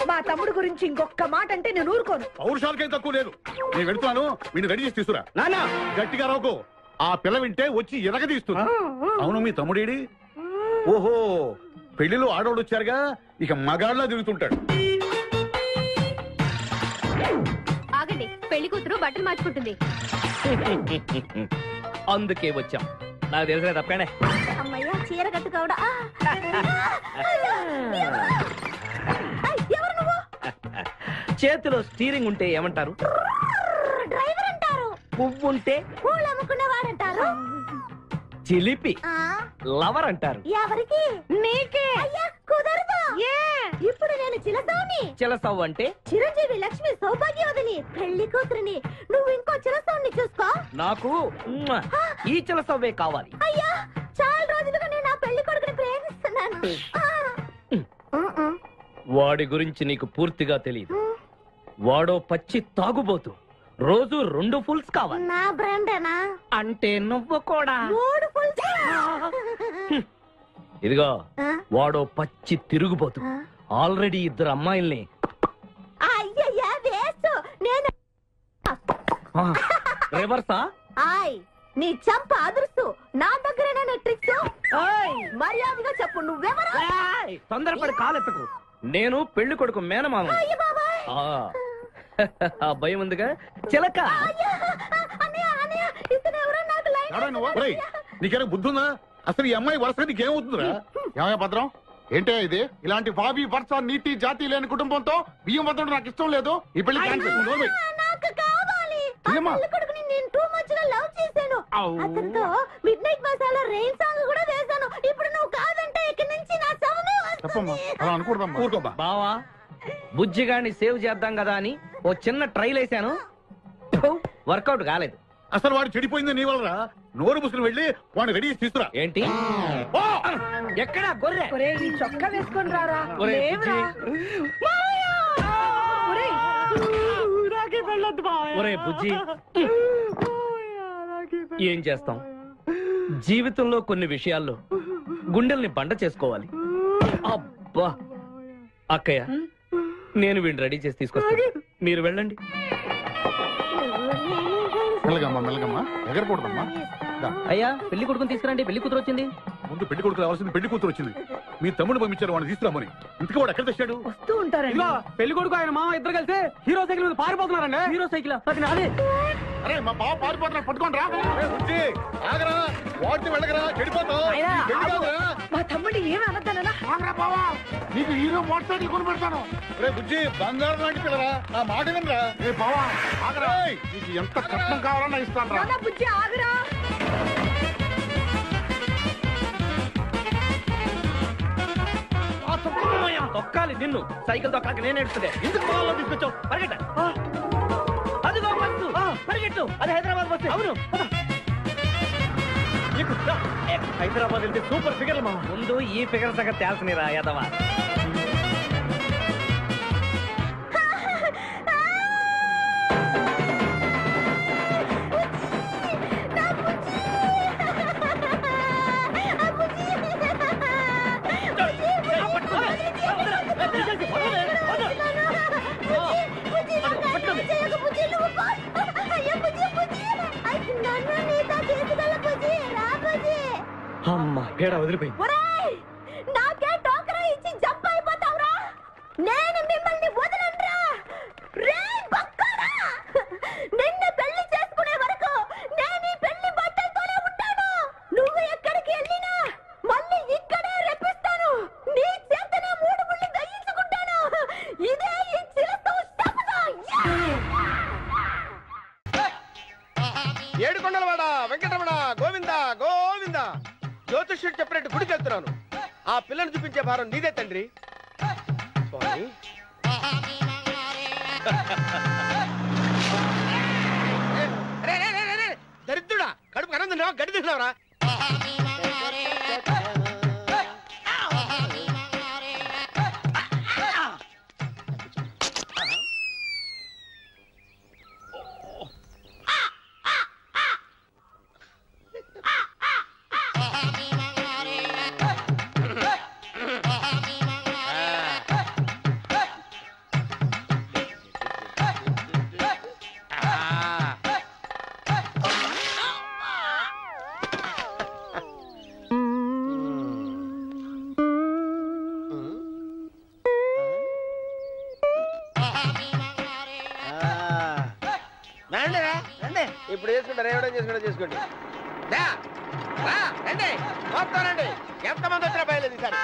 మా తమ్ముడు గురించి ఇంకొక మాట అంటే నేను ఊరుకోను. పౌరుషాలకేం తక్కువ లేదు. నేను వెళ్తున్నాను, వీడిని రెడీ చేసి తీసుకురా. నాన్న గట్టిగా రాకు, ఆ పిల్ల వింటే వచ్చి ఎరగదీస్తున్నా. అవును మీ తమ్ముడేడి? ఓహో పెళ్లిలో ఆడవాడు వచ్చారుగా, ఇక మగాళ్ళ తిరుగుతుంటాడు. ఆగండి, పెళ్లి కూతురు బట్టలు మార్చుకుంటుంది. అందుకే వచ్చాం. నాకు తెలిసిన తప్పనే. అమ్మయ్య చీర కట్టుకోవడా? ఎవరు నువ్వు? చేతిలో స్టీరింగ్ ఉంటే ఏమంటారు? డ్రైవర్ అంటారు. పువ్వు ఉంటే పూలు అమ్ముకునేవాడంటారు. చిలిపి లవర్ అంటారు. ఎవరికి? నీకే. అయ్యా కుదరదు. ఇప్పుడు నేను చిలసౌని. చిలసవ్వు అంటే చిరంజీవి లక్ష్మి సౌభాగ్యవతిని, పెళ్లి కూతురిని. నువ్వు ఇంకో చిలసౌని చూసుకో. నాకు ఈ చిలసవ్వే కావాలి. అయ్యా చాలా రోజులుగా నేను ఆ పెళ్లి కొడుకుని ప్రేమిస్తున్నాను. వాడి గురించి నీకు పూర్తిగా తెలియదు. వాడో పచ్చి తాగుబోతు, రోజు 2 ఫుల్స్ కావాలి. నా బ్రాండేనా? అంటే నువ్వు కూడా 3 ఫుల్స్. ఇదిగో వాడో పచ్చి తిరుగుబోతు, ఆల్రెడీ 2 అమ్మాయిల్ని. అయ్యయ్యా వేస్ట్. నేను రివర్సా? ఆయ్ నీ చంప అదుర్సు. నా దగ్గరేనా ట్రిక్స్? మర్యాదగా చెప్పు నువ్వెవరు? తొందరపడి కాలెత్తకు. నేను పెళ్లి కొడుకు మేనమామ. ఆ భయం ఉందిగా చిలక. నీకేనా బుద్ధుందా? అసలు ఈ అమ్మాయి వరుస నీకేమవుతుందిరా? ఏమయ్య భద్రం, ఏంటే ఇది? ఇలాంటి బాబీ వరుస నీతి జాతి లేని కుటుంబంతో బియ్యం వద్ద నాకు ఇష్టం లేదు. ఈ పెళ్లి నేను టూ మచ్ గా లవ్ చేశాను. అతనితో mid night masala rain song కూడా వేశాను. ఇప్పుడు నువ్వు కాదంటే ఇక్కడి నుంచి నా శవమే వస్తుంది. బావా బుజ్జిగాన్ని సేవ్ చేద్దాం కదా అని ఓ చిన్న ట్రైల్ వేసాను, వర్కౌట్ కాలేదు. అసలు వాడు చెడిపోయింది నీ వల్లరా. నోరు ముసుకుని వెళ్ళి వాడిని రెడీ చేసి తీసుకురా. ఏంటి ఎక్కడ గొర్రె? చొక్కా వేసుకొని రారా. ఒరే బుజ్జి, ఏం చేస్తాం? జీవితంలో కొన్ని విషయాల్లో గుండెల్ని బండ చేసుకోవాలి. అబ్బా అక్కయ్య, నేను వీడిని రెడీ చేసి తీసుకొస్తాను, మీరు వెళ్ళండి. మెల్లగమ్మా ఎగరకూడదమ్మా. అయ్యా పెళ్లి కొడుకుని తీసుకురండి, పెళ్లి కూతురు వచ్చింది. ముందు పెళ్లి కొడుకు రావాల్సింది, పెళ్లి కూతురు వచ్చింది. మీ తమ్ముడు పంపించారు వాడిని తీసుకురామని. ఇంతకీ వాడు ఎక్కడ తెచ్చాడు? వస్తూ ఉంటారండి. పెళ్లి కొడుకు ఆయన మామ ఇద్దరు కలిసి హీరో సైకిల్ మీద పారిపోతున్నారండి. హీరో సైకిల్ అది నాదే. అరే మా బావ పారిపోతున్నా పట్టుకోండి రా ఆగరా వాటిని వెళ్ళగరా చెడిపోతావు మా తమ్ముడు ఏమి అనద్దనా బావా నీకు హీరో మోటార్ సైకిల్ కొని పెడతాను రే బుజ్జి బంగారం లాంటి పిల్లరా నా మాట వినరా రే బావా ఆగరా నీకు ఎంత కట్నం కావాలన్నా ఇస్తాను రా బుజ్జి ఆగరా తొక్కాలి నిన్ను సైకిల్ తొక్కాక నేను ఎడుతుంది ఎందుకు పొలంలో తీసుకొచ్చావు పరిగెట్ట అదిగో బస్సు పరిగెట్టు అది హైదరాబాద్ బస్సు అవును హైదరాబాద్ వెళ్తే సూపర్ ఫిగర్లు మా ముందు ఈ ఫిగర్ సంగతి తేల్చనిరా యాదవా అమ్మా పేడ వదిలిపోయింది నాకే టోకరా ఇచ్చి జంప్ అయిపోతావురా నేను మిమ్మల్ని వదలనురా రే బక్కడా నిన్ను పెళ్లి చేసుకునే వరకు నేను ఈ పెళ్లి బట్టలతోనే ఉంటాను నువ్వు ఎక్కడికి వెళ్ళినా మళ్ళీ ఇక్కడే రెప్పిస్తాను నీ చేతనే మూడు ముళ్ళు దయించుకుంటాను ఇదే ఈ చిరతో శపథం ఏడుకొండలవాడ వెంకటరమణ గోవింద గోవింద జ్యోతిష్యుడు చెప్పినట్టు గుడికి వెళ్తున్నాను ఆ పిల్లను చూపించే భారం నీదే తండ్రి స్వామి దరిద్రుడా కడుపు అన్నం తిన్నావా గడ్డి తిన్నావరా ఇప్పుడు చేసుకుంటారు ఏవడం చేసుకుంటారు చేసుకోండి రండి వస్తానండి ఎంతమంది వచ్చినా బయలుదేరి సార్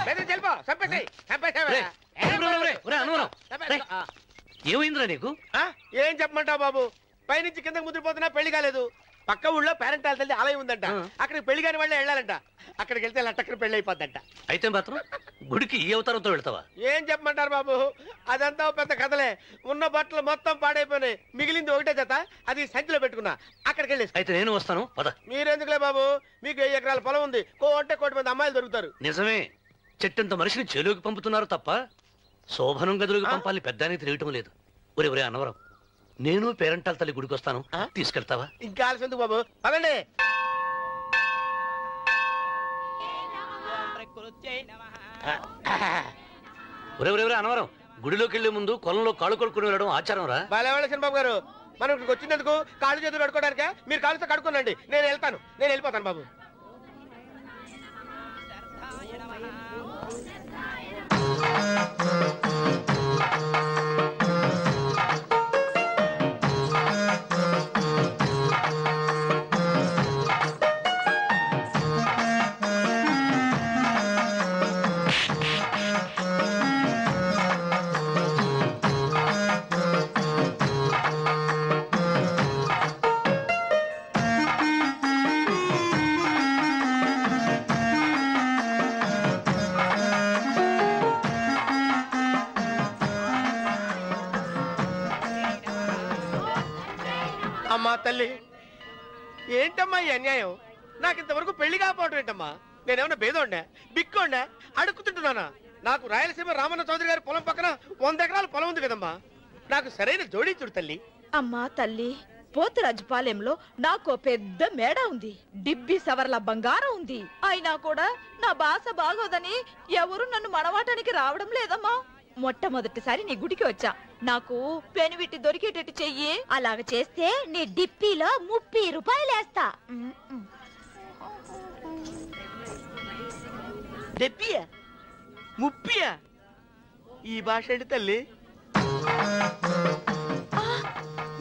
రండి చెల్పో చంపేసి ఏమైందిరా నీకు ఏం చెప్పమంటావు బాబు పైనుంచి కిందకు ముద్రపోతున్నా పెళ్లి కాలేదు పక్క ఊళ్ళో పేరెంటాల తల్లి ఆలయం ఉందంట అక్కడికి పెళ్లి కాని వాళ్ళే వెళ్ళాలంట అక్కడికి వెళ్తే లట్టక్కన పెళ్లి అయిపోద్దంట అయితే మాత్రం గుడికి ఈ అవతారంతో వెళ్తావా ఏం చెప్పమంటారు బాబు అదంతా పెద్ద కథలే ఉన్న బట్టలు మొత్తం పాడైపోయినాయి మిగిలింది ఒకటే జత అది సంచిలో పెట్టుకున్నా అక్కడికి వెళ్ళేసి అయితే నేను వస్తాను పద మీరెందుకులే బాబు మీకు 1000 ఎకరాల పొలం ఉంది కోటి మంది అమ్మాయిలు దొరుకుతారు నిజమే చెట్టంత మనిషిని చెరువుకి పంపుతున్నారు తప్ప శోభనం గదులకు పంపాలని పెద్దానికి తెలియటం లేదు ఒరే ఒరే అన్నవరం నేను పేరెంటాల తల్లి గుడికి వస్తాను తీసుకెళ్తావా ఇంకా ఆలస్యం ఎందుకు బాబు పదండి ఒరే ఒరే ఒరే అన్నవరం గుడిలోకి వెళ్లే ముందు కొలంలో కాళ్ళు కొడుకుని వెళ్ళడం ఆచారం రా బాలేవాళ్ళ బాబు గారు మనం ఇక్కడికి వచ్చినందుకు కాళ్ళు చేతులు కడుక్కోవడానికే మీరు కాళ్ళతో కడుక్కోనండి నేను వెళ్ళిపోతాను బాబు అమ్మా తల్లి ఏంటమ్మా ఈ అన్యాయం నాకు ఇంతవరకు పెళ్లి కాకపోవడం ఏంటమ్మా నేనేమన్నా బేదోండా బిక్కోండా అడుక్కుతుంటున్నానా నాకు రాయలసీమ రామన్న చౌదరి గారి పొలం పక్కన 100 ఎకరాల పొలం ఉంది కదమ్మా నాకు సరైన జోడీ చూడు తల్లి అమ్మా తల్లి పోతురాజుపాలెంలో నాకు పెద్ద మేడ ఉంది డిబ్బి సవర్ల బంగారం ఉంది అయినా కూడా నా భాష బాగోదని ఎవరు నన్ను మనవాటానికి రావడం లేదమ్మా మొట్టమొదటిసారి నీ గుడికి వచ్చా నాకు పెనువిట్టి దొరికేటట్టు చెయ్యి అలాగ చేస్తే నీ డిప్పిలో 30 రూపాయలు వేస్తా డెప్పియా 30 ఈ భాష ఏంటి తల్లి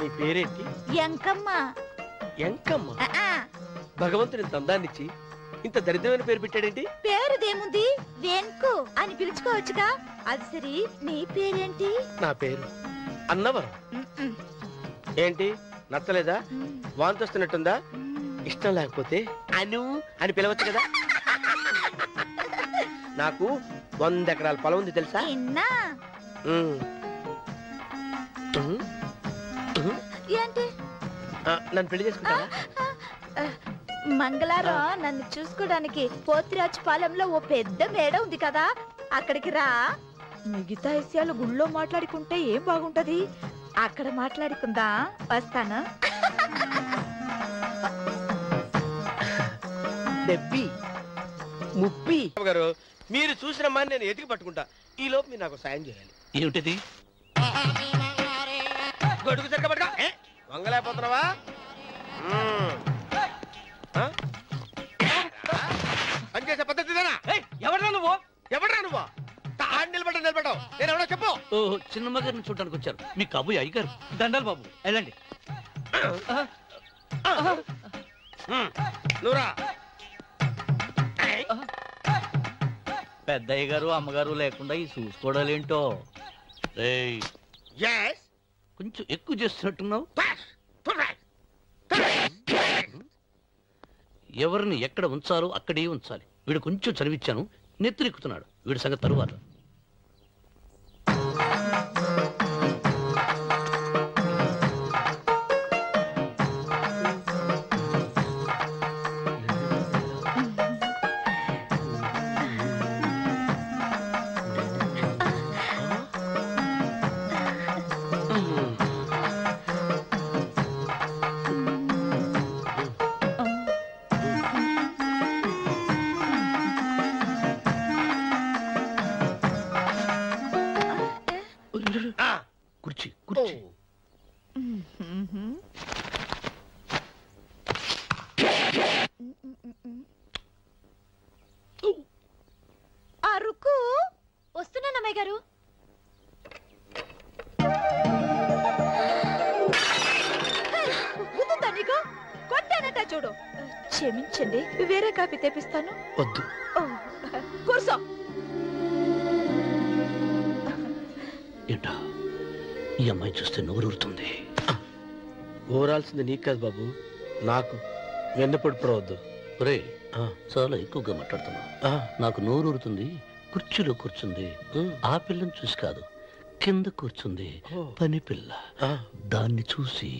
నీ పేరేంటి? ఎంకమ్మ. ఎంకమ్మ? భగవంతుని తందాన్నిచ్చి ఇంత దరిద్రమైన పేరు పెట్టాడేంటి? పేరుదేముంది, వెంకు అని పిలుచుకోవచ్చుగా. అది సరి, నీ పేరేంటి? నా పేరు అన్నవరం. ఏంటి నచ్చలేదా? వాంతి వస్తున్నట్టుందా? ఇష్టం లేకపోతే అను అని పిలవచ్చు కదా. నాకు 100 ఎకరాల పొలం ఉంది తెలుసా? ఏంటి? నన్ను పెళ్లి చేసుకుంటావా? మంగళారం నన్ను చూసుకోవడానికి పోతిరాజు పాలెంలో ఓ పెద్ద మేడ ఉంది కదా, అక్కడికి రా. మిగతా విషయాలు గుళ్ళో మాట్లాడుకుంటే ఏం బాగుంటది, అక్కడ మాట్లాడుకుందా. వస్తాను. డెబ్బి ముప్పి గారు, మీరు చూసినమ్మా నేను ఎతికి పట్టుకుంటా. ఈ లోపు మీరు నాకు సాయం చేయాలి. ఏమిటిది? గొడుగు సరిగ్గా పట్టుకో. వంగలేకపోతున్నావా? పనిచేసే పద్ధతి ఎవరా నువ్వు? ఎవరా నువ్వు? నిలబడ్డావు. నేను ఎవరో చెప్పు. చిన్నమ్మ గారిని చూడడానికి వచ్చారు. మీ కాబోయే అయ్యగారు. దండాలు బాబు, వెళ్ళండి. నువ్వురా. పెద్దయ్య గారు అమ్మగారు లేకుండా ఈ చూసుకోవడాలేంటో. కొంచెం ఎక్కువ చేస్తున్నట్టున్నావు. ఎవరిని ఎక్కడ ఉంచాలో అక్కడే ఉంచాలి. వీడు కొంచెం చదివిచ్చాను, నెత్తిరెక్కుతున్నాడు. వీడి సంగతి తరువాత. కుర్చీ కుర్చీ. అరుకు వస్తున్నాను అమ్మాయి గారు. కొట్టానట చూడు. క్షమించండి, వేరే కాపీ తెప్పిస్తాను. వద్దు. కూర్చో. ఏంటా ఈ అమ్మాయి చూస్తే నోరూరుతుంది. ఊరాల్సింది నీకు కాదు బాబు, నాకు. వెన్నపొడి పడవద్దు. రే, చాలా ఎక్కువగా మాట్లాడుతున్నా. నాకు నోరూరుతుంది. కుర్చీలో కూర్చుంది. ఆ పిల్లని చూసి కాదు, కింద కూర్చుంది పని పిల్ల. దాన్ని చూసి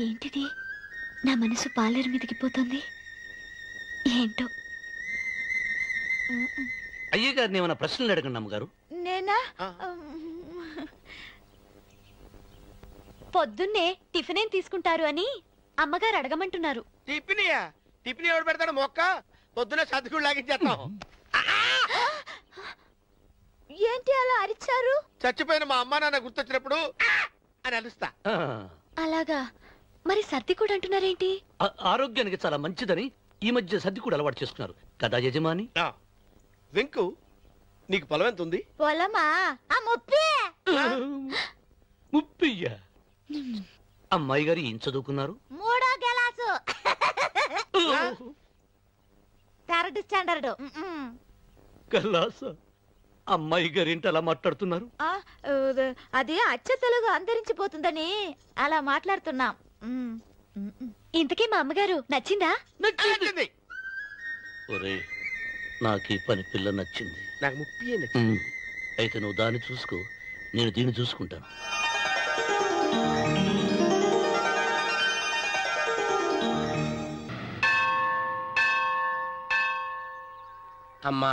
ఏంటిది? నా మనసు పాలేరు మీదకి పోతుంది. ఏంటో. అయ్యగారిని ఏమైనా ప్రశ్నలు అడగండి అమ్మగారు. నేనా? పొద్దున్నే టిఫిన్ ఏం తీసుకుంటారు అని అమ్మగారు అడగమంటున్నారు. టిఫినియా? టిఫిన్ ఎవడు పెడతాడు మొక్క? పొద్దున్నే సర్దుకుడు లాగించేస్తాం. ఏంటి అలా అరిచారు? చచ్చిపోయిన మా అమ్మ నాన్న గుర్తొచ్చినప్పుడు అని అరుస్తా. అలాగా? మరి సర్ది కూడా అంటున్నారేంటి? ఆరోగ్యానికి చాలా మంచిదని ఈ మధ్య సర్ది కూడా అలవాటు చేసుకున్నారు కదా యజమాని. వెంకు, నీకు పొలం ఎంత ఉంది? పొలమా? ముప్పయ్యా. అమ్మాయి గారు ఏం చదువుకున్నారు? 3వ క్లాసు, 3rd స్టాండర్డ్. కలాస. అమ్మాయి గారు ఏంటి అలా మాట్లాడుతున్నారు? అది అచ్చ తెలుగు అంతరించిపోతుందని అలా మాట్లాడుతున్నాం. ఇంతకీ మా అమ్మగారు నచ్చిందా? నచ్చింది. ఒరే, నాకు ఈ పని పిల్ల నచ్చింది. నాకు ముప్పి నచ్చింది. అయితే నువ్వు దాన్ని చూసుకో, నేను దీన్ని చూసుకుంటాను. అమ్మా,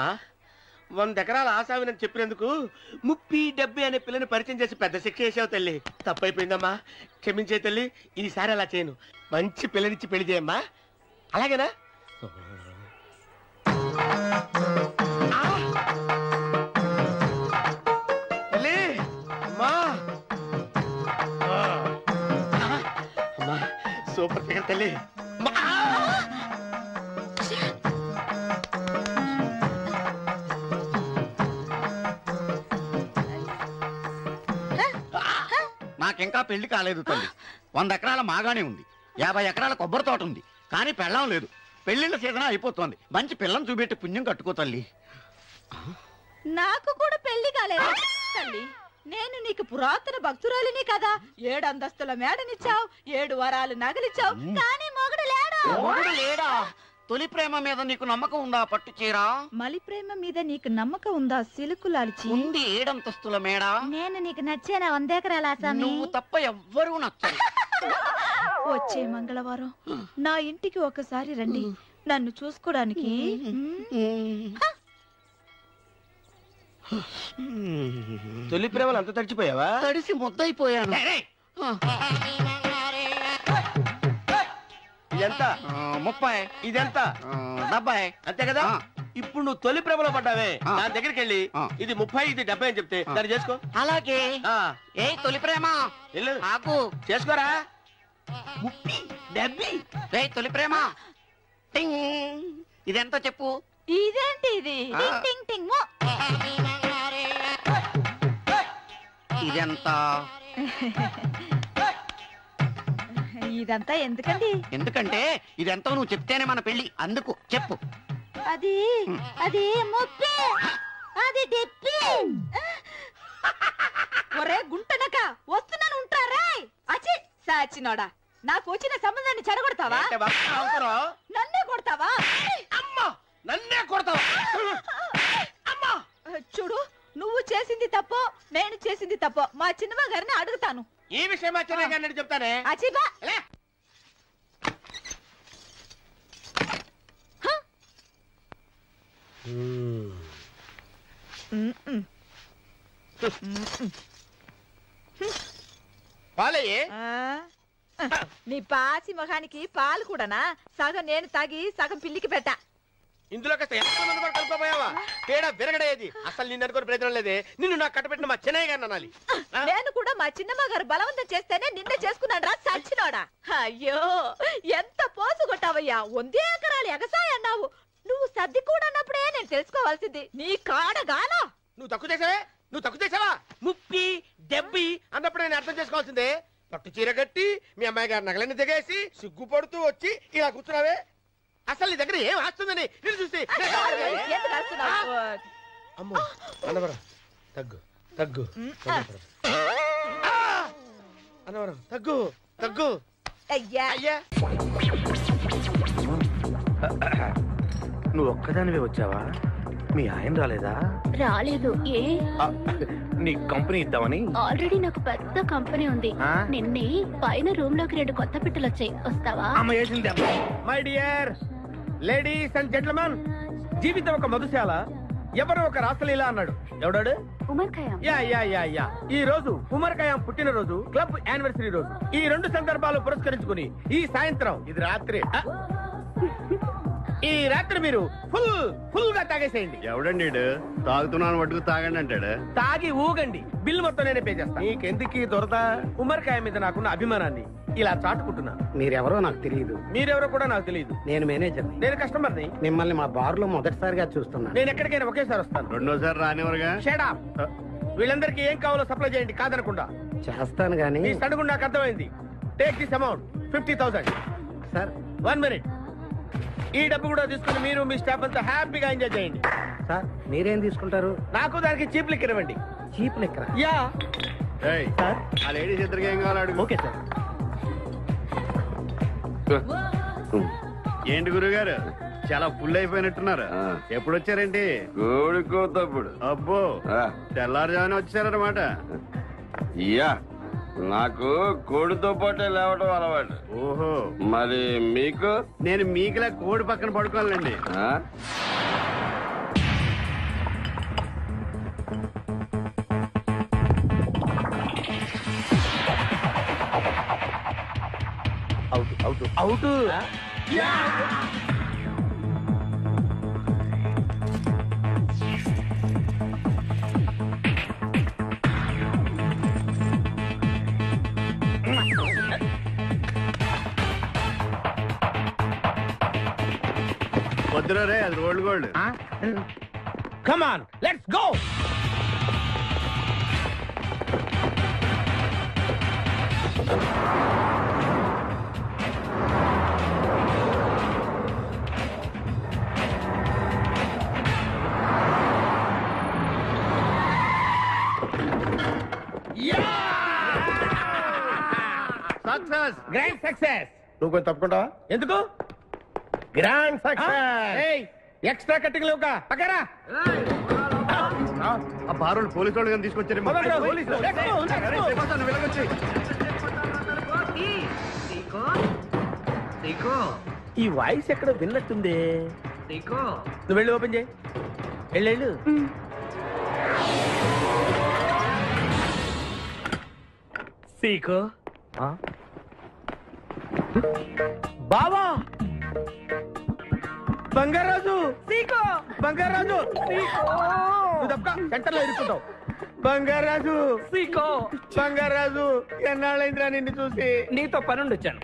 100 ఎకరాల ఆసావినని చెప్పినందుకు 30, 70 అనే పిల్లని పరిచయం చేసి పెద్ద శిక్ష చేసావు తల్లి. తప్పైపోయిందమ్మా, క్షమించే తల్లి. ఈసారి అలా చేయను. మంచి పిల్లనిచ్చి పెళ్లి చేయమ్మా. అలాగేనా? తల్లి, అమ్మా, అమ్మా, సూపర్ ఫిగర్ తల్లి. నాకింకా పెళ్లి కాలేదు తల్లి. 100 ఎకరాల మాగానే ఉంది, 50 ఎకరాల కొబ్బరి తోట ఉంది, కానీ పెళ్ళం లేదు. పెళ్లిళ్ళ సీజన్ అయిపోతుంది. మంచి పిల్లని చూపెట్టి పుణ్యం కట్టుకో తల్లి. నాకు కూడా పెళ్లి కాలేదు తల్లి. నేను నీకు పురాతన భక్తురాలిని కదా. 7 అంతస్తుల మేడనిచ్చావు, 7 వరాలు నగలిచ్చావు, కానీ మొగుడు లేడా? మొగుడు లేడా? తొలి ప్రేమ మీద నీకు నమ్మకం ఉందా పట్టు చీరా? మలి ప్రేమ మీద నీకు నమ్మకం ఉందా సిలుకులాల్చి? ఉంది 7 అంతస్తుల మేడ. నేను నీకు నచ్చేనా 100 ఎకరాల ఆసామి? నువ్వు తప్ప ఎవ్వరూ నచ్చరు. వచ్చే మంగళవారం నా ఇంటికి ఒకసారి రండి నన్ను చూసుకోవడానికి. తొలి ప్రేమలు అంత తడిచిపోయావా? తడిసి ముద్దయిపోయాను. ఇదెంత? 30. ఇదెంత? 70. అంతే కదా. ఇప్పుడు నువ్వు తొలి ప్రేమలో పడ్డావే, దాని దగ్గరికి వెళ్ళి ఇది 30 ఇది 70 అని చెప్తే దాన్ని చేసుకో. అలాగే. ఏ తొలి ప్రేమ ఆకు చేసుకోరా. 30 70. ఏ తొలి ప్రేమ ఇదెంత చెప్పు. ఇదేంటి ఇది? టింగ్ టింగ్ టింగ్ మో. ఇదెంత? ఇదంతా ఎందుకండి? ఎందుకంటే ఇదెంతో నువ్వు చెప్తేనే మన పెళ్లి. అందుకు చెప్పు. అది అది ముప్పి, అది డెప్పి. ఒరే గుంటనక వస్తున్నాను ఉంటారా? అచి సాచినోడా, నాకు వచ్చిన సంబంధాన్ని చెడగొడతావా? నన్నే కొడతావా? అమ్మా నన్నే కొడతావా? అమ్మా చూడు, నువ్వు చేసింది తప్పో నేను చేసింది తప్పో మా చిన్నమ్మ గారిని అడుగుతాను. ఈ విషయం మా చిన్నమ్మ గారిని చెప్తానే. అచిబా పాలయ్యే. నీ పాసి మొహానికి పాలు కూడానా? సగం నేను తాగి సగం పిల్లికి పెట్టా. ఇందులో కాస్త ఎంతమంది కూడా కలుపుకోపోయావా? తేడా విరగడేది. అసలు నిన్ను అనుకుని ప్రయత్నం లేదే. నిన్ను నాకు కట్టబెట్టిన మా చెన్నయ్య గారిని అనాలి. నేను కూడా మా చిన్నమ్మ గారు బలవంతం చేస్తేనే నిన్నే చేసుకున్నాడు రా సచ్చినోడా. అయ్యో ఎంత పోసు కొట్టావయ్యా. 100 ఎకరాలు ఎగసాయి అన్నావు. నువ్వు సర్ది కూడా అన్నప్పుడే నేను తెలుసుకోవాల్సింది. నీ కాడగానా? నువ్వు తక్కువ చేసావే, నువ్వు తక్కువ చేసావా? 30 70 అన్నప్పుడు నేను అర్థం చేసుకోవాల్సిందే. పట్టు చీర కట్టి మీ అమ్మాయి గారు నగలన్నీ దిగేసి సిగ్గుపడుతూ వచ్చి ఇలా కూర్చున్నావే. అసలు నీ దగ్గర ఏం ఆస్తుందని నేను చూసి. అమ్మో అన్నవరం తగ్గు తగ్గు అన్నవరం తగ్గు తగ్గు. అయ్యా అయ్యా నువ్వు ఒక్కదానివే వచ్చావా? మీ ఆయన రాలేదా? రాలేదు. ఏ నీ కంపెనీ ఇద్దామని. ఆల్రెడీ నాకు పెద్ద కంపెనీ ఉంది. నిన్నే పైన రూమ్ లోకి 2 కొత్త పిట్టలు వచ్చాయి, వస్తావా? My dear ladies and gentlemen, జీవితం ఒక మధుశాల, ఎవరో ఒక రాసలీలా అన్నాడు. ఎవడాడు? Omar Khayyam. Yeah yeah yeah yeah. ఈ రోజు ఉమర్ ఖయాం పుట్టినరోజు, క్లబ్ యానివర్సరీ రోజు. ఈ 2 సందర్భాలు పురస్కరించుకుని ఈ సాయంత్రం, ఇది రాత్రి, ఈ రాత్రి మీరు ఫుల్ గా తాగేసేయండి. ఎవడండి తాగుతున్నాను మటుకు తాగండి అంటాడు. తాగి ఊగండి, బిల్లు మొత్తం నేనే పే చేస్తాను. నీకెందుకు దొరద? ఉమర్ ఖయాం మీద నాకున్న అభిమానాన్ని ఇలా చాటుకుంటున్నాను. మీరెవరో నాకు తెలియదు. మీరెవరో కూడా నాకు తెలియదు. నేను మేనేజర్. నేను కస్టమర్ని. మిమ్మల్ని మా బార్ లో మొదటిసారిగా చూస్తున్నా. నేను ఎక్కడికైనా ఒకేసారి వస్తాను. రెండోసారి రానివరుగా. Shut up. వీళ్ళందరికీ ఏం కావాలో సప్లై చేయండి, కాదనకుండా. చేస్తాను గానీ మీ సడుగు నాకు అర్థమైంది. Take this amount 50,000. Sir 1 minute. ఈ డబ్బు కూడా తీసుకుని మీరు మీ స్టాఫ్ అంతా హ్యాపీగా ఎంజాయ్ చేయండి. సార్ మీరేం తీసుకుంటారు? నాకు దానికి చీప్ లిక్కర్ ఇవ్వండి. Cheap liquor? యా. ఆ లేడీస్ ఇద్దరికి ఏం కావాలి అడుగు. Okay sir. ఏంటి గురుగారు చాలా ఫుల్ అయిపోయినట్టున్నారు? ఎప్పుడు వచ్చారేంటి? కోడికోతప్పుడు. అబ్బో తెల్లారుజామున వచ్చారన్నమాట. యా, నాకు కోడితో పాటే లేవడం అలవాటు. ఓహో, మరి మీకు? నేను మీకులా కోడి పక్కన పడుకోవాలండి. Out out. వద్దురా రే, అది rolled gold. Come on, let's go. Success, grand success. నువ్వు కొంచెం తప్పుకుంటావా? ఎందుకు? Grand success. ఎక్స్ట్రా కట్టింగ్ లేవుగా పక్కరా. ఆ బారులు పోలీసు వాళ్ళు కానీ తీసుకొచ్చారు. ఈ వాయిస్ ఎక్కడ విన్నట్టుంది. నువ్వు వెళ్ళి ఓపెన్ చేయి. వెళ్ళు. సీకో బావా, బంగారాజు, సీకో బంగారాజు, నువ్వు తప్ప సెంటర్లో ఇరుక్కుంటావు. బంగారాజు, సీకో బంగారాజు, ఎన్నాళ్ళైందిరా నిన్ను చూసి. నీతో పనుండి వచ్చాను.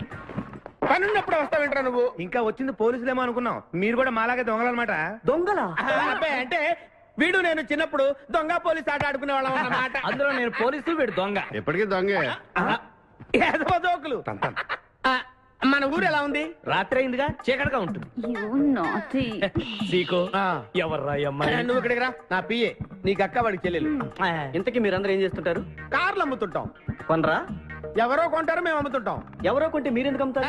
పనున్నప్పుడు వస్తావేంట్రా నువ్వు? ఇంకా వచ్చింది పోలీసులేమో అనుకున్నాం. మీరు కూడా మాలాగే దొంగలన్నమాట. దొంగలా? అంటే వీడు నేను చిన్నప్పుడు దొంగ పోలీసు ఆట ఆడుకునే వాళ్ళం అన్నమాట. అందులో నేను పోలీసు, వీడు దొంగ. ఎప్పటికీ దొంగే. జోకులు. మన ఊరు ఎలా ఉంది? రాత్రి అయిందిగా, చీకటిగా ఉంటుంది. సీకో ఎవర్రా అమ్మాయి? నువ్వు ఇక్కడికి రా. నా పిఏ, నీకు అక్క, వాడికి చెల్లెలు. ఇంతకీ మీరందరూ ఏం చేస్తుంటారు? కార్లు అమ్ముతుంటాం. కొనరా? ఎవరో కొంటారు, మేము అమ్ముతుంటాం. ఎవరో కొంటే మీరెందుకు అమ్ముతారు?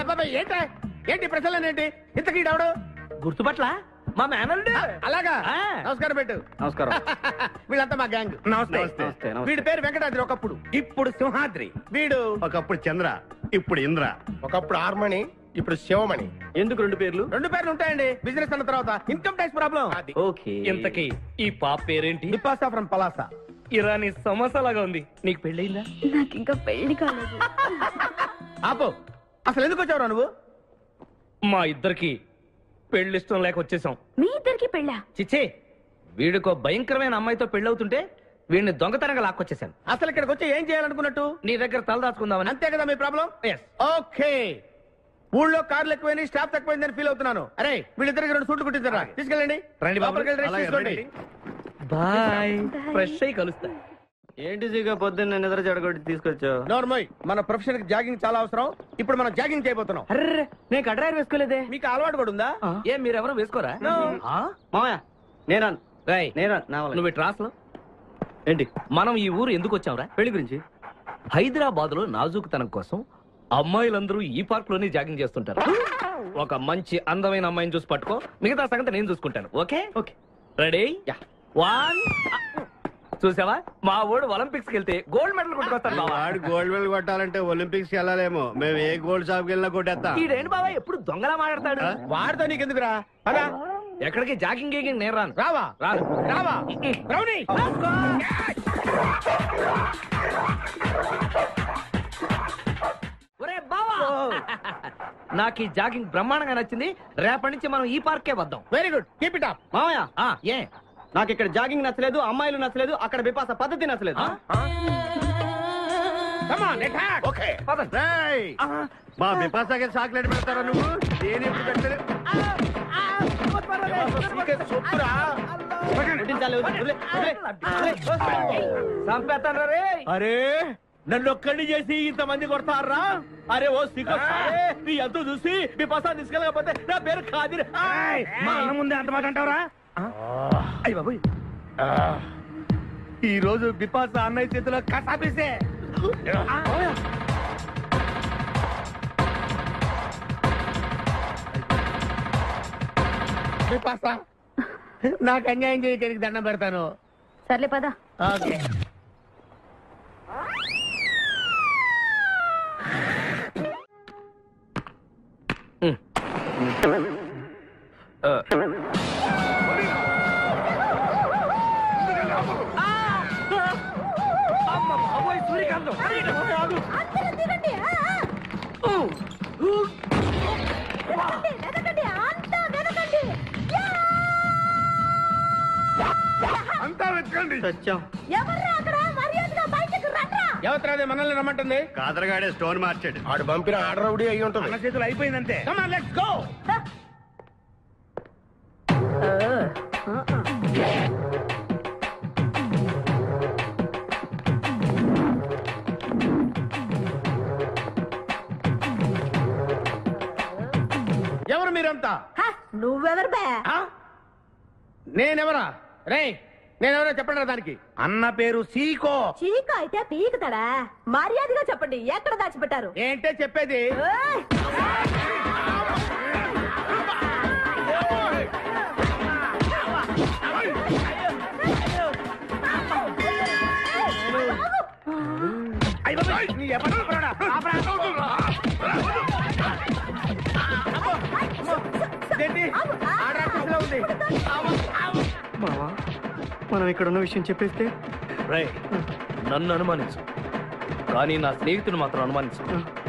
ఏంటి ప్రశ్నలేంటి? ఇంతకీ డవడు గుర్తుపట్ల మా మేనల్డ్. అలాగా, నమస్కారం పెట్టు. నమస్కారం. వీళ్ళంతా మా గ్యాంగ్. నమస్తే. వీడి పేరు వెంకటాద్రి ఒకప్పుడు, ఇప్పుడు సింహాద్రి. వీడు ఒకప్పుడు చంద్ర, ఇప్పుడు ఇంద్ర. ఒకప్పుడు ఆర్మణి, ఇప్పుడు శివమణి. ఎందుకు రెండు పేర్లు? రెండు పేర్లు ఉంటాయండి. బిజినెస్ అన్న తర్వాత ఇన్కమ్ ట్యాక్స్ ప్రాబ్లం. ఓకే. ఇంతకీ ఈ పాప పేరేంటి? బిపాసా ఫ్రమ్ పలాసా. ఇరానీ సమోసా లాగా ఉంది. నీకు పెళ్ళయిందా? నాకు ఇంకా పెళ్లి కాలేదు. ఆపో, అసలు ఎందుకు వచ్చావురా నువ్వు? మా ఇద్దరికి పెళ్లి ఇష్టం లేక వచ్చేసాం. మీ ఇద్దరికి పెళ్ళా? చిచ్చే, వీడికో భయంకరమైన అమ్మాయితో పెళ్ళవుతుంటే వీడిని దొంగతనంగా లాక్కొచ్చేసాను. అసలు ఇక్కడికి వచ్చి ఏం చేయాలనుకున్నట్టు? నీ దగ్గర తలదాచుకుందామని. అంతే కదా మీ ప్రాబ్లం? ఓకే. ఊళ్ళో కార్లు ఎక్కువైంది, స్టాఫ్ తక్కువైందని ఫీల్ అవుతున్నాను. అరే, వీళ్ళిద్దరికి 2 సూట్లు కుట్టించారా? తీసుకెళ్ళండి. బాయ్. ఫ్రెష్ అయ్యి కలుస్తా. ఏంటి జీగా పొద్దున్న నిద్ర చెడగొట్టి తీసుకొచ్చావు? నోర్మోయ్, మన ప్రొఫెషన్ కి జాగింగ్ చాలా అవసరం. ఇప్పుడు మనం జాగింగ్ చేయబోతున్నాం. అర్రే, నేను కడ్రాయర్ వేసుకోలేదే. మీకు అలవాటు కూడా ఉందా? ఏం మీరెవరూ వేసుకోరా? మామయ్య నేనా నువ్వు ట్రాస్ ఏంటి? మనం ఈ ఊరు ఎందుకు వచ్చాంరా? పెళ్లి గురించి. హైదరాబాద్ లో నాజూకుతనం కోసం అమ్మాయిలందరూ ఈ పార్క్ లోనే జాగింగ్ చేస్తుంటారు. ఒక మంచి అందమైన అమ్మాయిని చూసి పట్టుకో, మిగతా సంగతి నేను చూసుకుంటాను. ఓకే? ఓకే. రెడీ? 1. చూసావా, మా ఊడు ఒలింపిక్స్ వెళ్తే గోల్డ్ మెడల్ కొట్టుకొస్తాడు. వాడు గోల్డ్ మెడల్ కొట్టాలంటే ఒలింపిక్స్ వెళ్ళాలేమో. మేము ఏ గోల్డ్ షాప్ వెళ్ళినా కొట్టేస్తాం. ఈడేంటి బాబా ఎప్పుడు దొంగలా మాట్లాడతాడు? వాడితో నీకెందుకురా? అదా ఎక్కడికి జాగింగ్ గీగింగ్ నేను రాను. రావా? రావా? రౌడీ! ఒరే బావా, నాకు ఈ జాగింగ్ బ్రహ్మాండంగా నచ్చింది. రేపటి నుంచి మనం ఈ పార్కే వద్దాం. Very good, keep it up. మామయ్య ఏ నాకు ఇక్కడ జాగింగ్ నచ్చలేదు, అమ్మాయిలు నచ్చలేదు, అక్కడ బిపాస పద్ధతి నచ్చలేదు. మా బిపాసాకి చాక్లెట్ పెడతారా నువ్వు? నేను ఎప్పుడు పెట్టలేదు. అరే, నన్ను ఒక్కడిని చేసి ఇంతమంది కొడతారా? అరే ఓ నీ ఎంతో చూసి బిపాసా తీసుకెళ్ళకపోతే నా పేరు ఖాదిర్. మా అన్న ముందే అంత మాట అంటావరా? అయ్య బాబు, ఈ రోజు బిపాసా అన్నయ్య చేతిలో కసాపిసే. బిపాసా, నాకు అన్యాయం చేయడానికి దండం పెడతాను. సర్లే పదా. ఓకే. అంతా వెతకండి. ఎవరు మనల్ని రమ్మంటుంది? కాదరగాడే స్టోన్ మార్చాడు. ఆడు పంపిన ఆర్డర్ రౌడీ అయ్యి ఉంటుంది. అన్న చేతులు అయిపోయిందంటే. Come on, let's go. ఎవరు మీరంతా? నువ్వెవరు బే? నేనెవరా? రే, నేనెవరో చెప్పండి దానికి. అన్న పేరు సీకో. చీక అయితే పీకుతాడా? మర్యాదగా చెప్పండి, ఎక్కడ దాచిపెట్టారు? ఏంటే చెప్పేది? మావా, మనం ఇక్కడ ఉన్న విషయం చెప్పేస్తే నన్ను అనుమానించు, కానీ నా స్నేహితుడు మాత్రం అనుమానించు.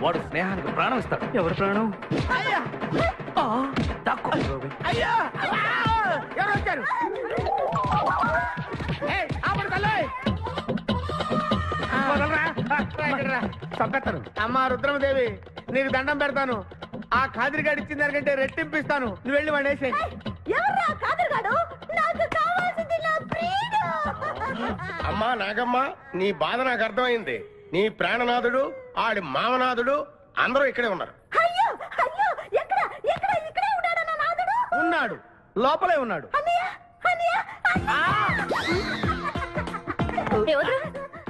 వాడు స్నేహానికి ప్రాణం ఇస్తాడు. ఎవరి ప్రాణం? అయ్యా ఎవరు వచ్చారు? చంపేస్తాను. అమ్మా రుద్రమదేవి, నీకు దండం పెడతాను. ఆ కాదిరిగాడు ఇచ్చిన దానికంటే రెట్టింపిస్తాను. నువ్వు వెళ్ళి వాడు వేసేయ్. అమ్మా నాగమ్మ, నీ బాధ నాకు అర్థమైంది. నీ ప్రాణనాథుడు, ఆడి మామనాథుడు అందరూ ఇక్కడే ఉన్నారు. ఉన్నాడు, లోపలే ఉన్నాడు.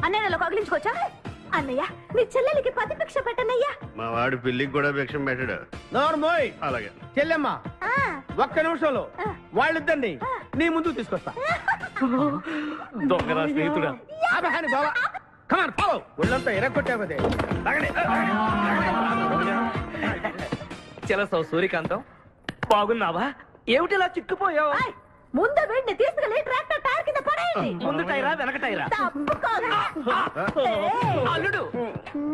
అన్నయ్యలో కగిలించుకోవచ్చా? అన్నయ్య, నీ చెల్లెలికి పతి భిక్ష పెట్టనయ్యా. మా వాడు పెళ్లికి కూడా భిక్షం పెట్టాడు. నోర్మోయ్. అలాగే చెల్లెమ్మ, ఒక్క నిమిషంలో వాళ్ళిద్దరిని నీ ముందుకు తీసుకొస్తా. దొంగరా స్నేహితుడా. బాబా కమాన్ ఫాలో. ఒళ్ళంతా ఎరగొట్టావు కదే. చెలసో సూర్యకాంతం, బాగున్నావా? ఏమిటిలా చిక్కుపోయావు? ముందు వీడిని తీసుకెళ్లి ట్రాక్టర్ టైర్ కింద పడేయండి. ముందు టైరా వెనక టైరా? అల్లుడు,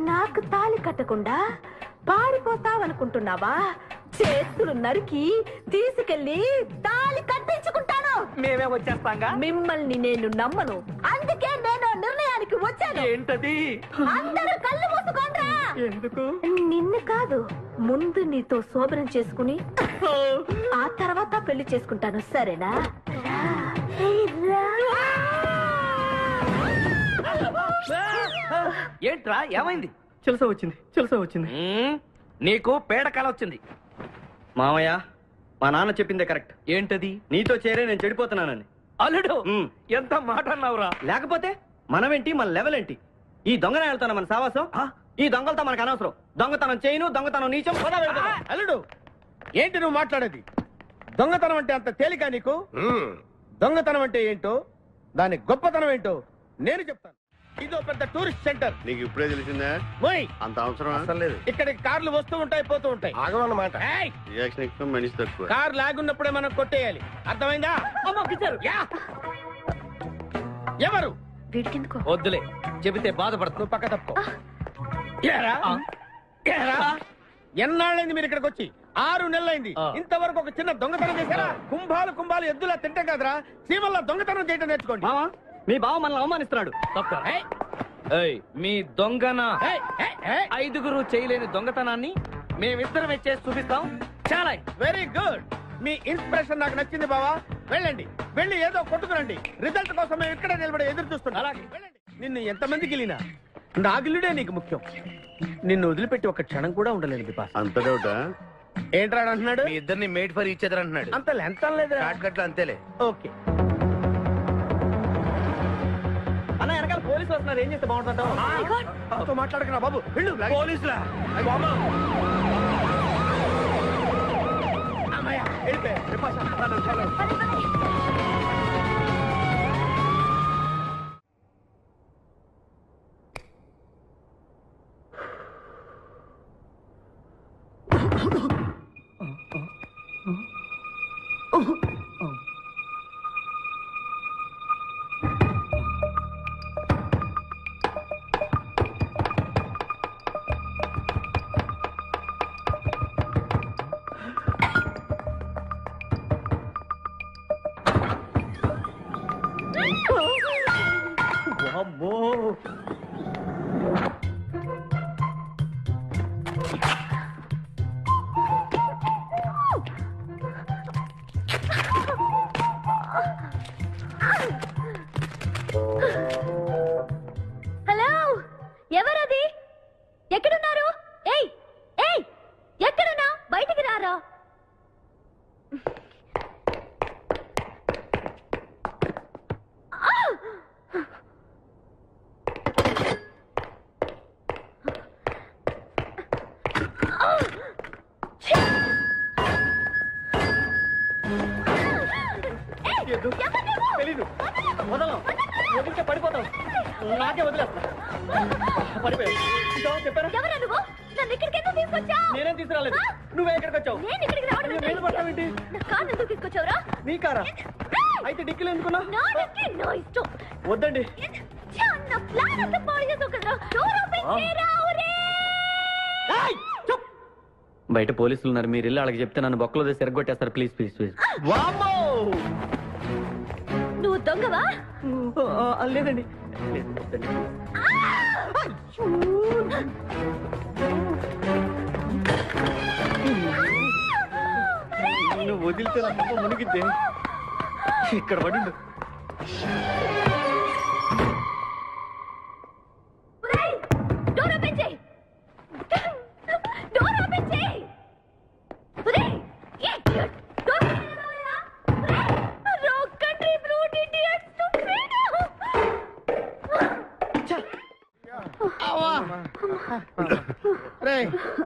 నాకు తాళి కట్టకుండా పారిపోతావనుకుంటున్నావా? చేతులు నరికి తీసుకెళ్లి తాళి కట్టించుకుంటాను. మేమే వచ్చేస్తాంగా. మిమ్మల్ని నేను నమ్మను, అందుకే నేను నిర్ణయానికి వచ్చాను. ఏంటది? అందరూ కళ్ళు మూసుకోండ్రా. ఎందుకు? నిన్ను కాదు, ముందు నీతో శోభనం చేసుకుని ఆ తర్వాత పెళ్లి చేసుకుంటాను, సరేనా? ఏంట్రా, ఏమైంది? చిలస వచ్చింది. నీకు పేడకాల వచ్చింది. మామయ్య, మా నాన్న చెప్పిందే కరెక్ట్. ఏంటది? నీతో చేరే నేను చెడిపోతున్నానని. అల్లుడు, ఎంత మాట అన్నావురా? లేకపోతే మనమేంటి, మన లెవెల్ ఏంటి? ఈ దొంగనే వెళ్తాను మన సావాసం. ఈ దొంగలతో మనకు అనవసరం. దొంగతనం చేయను, దొంగతనం నీచం. అల్లుడు, ఏంటి నువ్వు మాట్లాడేది? దొంగతనం అంటే అంత తేలిక నీకు? దొంగతనం అంటే ఏంటో, దాని గొప్పతనం ఏంటో నేను చెప్తాను. ఇదో పెద్ద టూరిస్ట్ సెంటర్. నీకు ఇప్పుడే తెలిసిందా? అంత అవసరం అసలు లేదు. ఇక్కడికి కార్లు వస్తూ ఉంటాయి, పోతూ ఉంటాయి. ఆగమన్నమాట. రియాక్షన్ ఎక్కువ, మనిషి తక్కువ. కార్ లాగున్నప్పుడే మనం కొట్టేయాలి, అర్థమైందా? ఎవరు? వద్దులే, చెబితే బాధపడుతూ పక్క తప్పుకో. ఎన్నాళ్ళైంది మీరు ఇక్కడికి వచ్చి? 6 నెలలైంది. ఇంతవరకు ఒక చిన్న దొంగతనం చేశారా? కుంభాలు ఎద్దులా తింటాం కదరా. సీమల్లా దొంగతనం చేయటం నేర్చుకోండి. మీ బావ మనల్ని అవమానిస్తున్నాడు. మీ దొంగన 5గురు చేయలేని దొంగతనాన్ని మేమిద్దరం చేసి చూపిస్తాం. చాలా వెరీ గుడ్. మీ ఇన్స్పిరేషన్ నాకు నచ్చింది బావా. వెళ్ళండి, వెళ్ళి ఏదో కొట్టుకురండి. రిజల్ట్ కోసం మేము ఇక్కడే నిలబడి ఎదురు చూస్తున్నాం. అలాగే వెళ్ళండి. నిన్ను ఎంతమందికి వెళ్ళినా నా గిల్లుడే నీకు ముఖ్యం. నిన్ను వదిలిపెట్టి ఒక క్షణం కూడా ఉండలేదు బిపాస్. అంత డౌటా? ఏంట్రా అంటున్నాడు? మీ ఇద్దరిని మేడ్ ఫర్ ఈచ్ అదర్ అంటున్నాడు. అంత లెంత్ లేదు, షార్ట్ అంతేలే. ఓకే. అన్న, వెనకాల పోలీసు వస్తున్నారు. ఏం చేస్తే బాగుంటుంటావు? మాట్లాడుకున్నా బాబు. వెళ్ళు. పోలీసులా? హలో, ఎవరది? ఎక్కడున్నారు? ఏయ్ ఏయ్, ఎక్కడున్నా? బయటికి రారా. తెలీదు. వదలం. వదిలితే పడిపోతాం. నాకే వదిలేస్తా. పడిపోయావు. ఇదో చెప్పారా? నేనేం తీసుకురాలేదు. నువ్వే ఇక్కడికి వచ్చావు. నేను పడతావేంటి? నీ కారా? అయితే డిక్కీలు ఎందుకున్నా? వద్దండి. బయట పోలీసులు ఉన్నారు. మీరు ఇల్లు అలాగే చెప్తే నన్ను బొక్కలో తీసి ఎరగొట్టేస్తారు. Please please please. నువ్వు దొంగవా? లేదండి. నువ్వు వదిలితే నా పక్క మునిగిద్దే. ఇక్కడ పడిండు.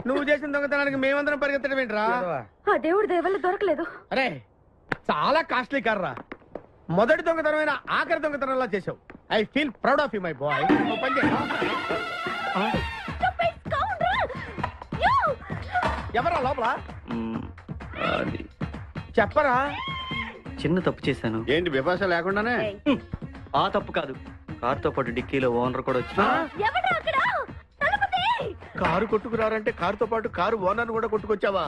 నువ్వు చేసిన దొంగతనానికి మేమందరం పరిగెత్తడం ఏంట్రా? ఆ దేవుడి దయవల్ల దొరకలేదు. అరే చాలా కాస్ట్లీ కార్రా. మొదటి దొంగతనమైన ఆఖరి దొంగతనంలా చేసావు. I feel proud of you my boy. ఎవరా లోపల? చెప్పరా? చిన్న తప్పు చేశాను. ఏంటి విభాష లేకుండానే? ఆ తప్పు కాదు. కారుతో పాటు డిక్కీలో ఓనర్ కూడా వచ్చిన. కారు కొట్టుకురారంటే కారుతో పాటు కారు ఓనర్ కూడా కొట్టుకొచ్చావా?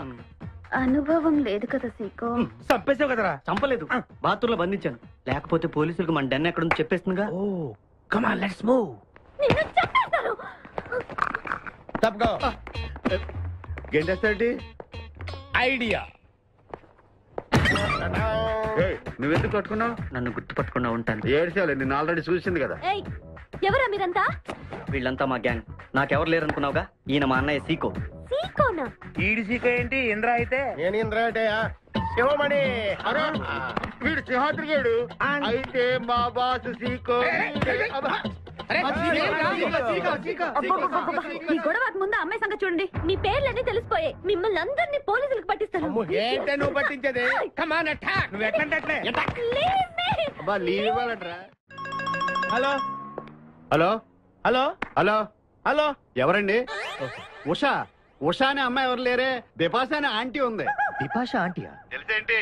అనుభవం లేదు కదా సీకో. చంపేసావు కదరా? చంపలేదు. బాత్రూంలో బంధించాను. లేకపోతే పోలీసులకు మన డెన్ ఎక్కడ చెప్పేస్తుందిగా. Oh come on let's move. తప్పుకో. గెంటేస్తాంటి ఐడియా. నువ్వెందుకు కట్టుకున్నావు? నన్ను గుర్తుపట్టకుండా ఉంటాను. ఏడ్చాలి. నిన్ను ఆల్రెడీ చూసింది కదా. ఎవరా మీరంతా? వీళ్ళంతా మా గ్యాంగ్. నాకెవరు లేరనుకున్నావుగా. ఈయన మా అన్నయ్య సీకో. సీకోనా? ఈడి సీకో ఏంటి? ఇంద్ర అయితే నేను ఇంద్ర అయితే శివమణి. వీడు సింహాద్రిగాడు. అయితే మా బాస్ సీకో. ఈ గొడవకు ముందు అమ్మాయి సంగతి చూడండి. మీ పేర్లన్నీ తెలిసిపోయాయి. మిమ్మల్ని అందరినీ పోలీసులకు పట్టిస్తాను. ఏంటే నువ్వు పట్టించేది? Come on attack. నువ్వు ఎట్లంటే అబ్బా లీవ్ ఇవ్వాలట్రా. Hello hello hello hello hello. ఎవరండి? ఉషా. ఉషా అనే అమ్మాయి ఎవరు లేరే. బిపాషా అనే ఆంటీ ఉంది. బిపాషా ఆంటీయా? తెలుసేంటి?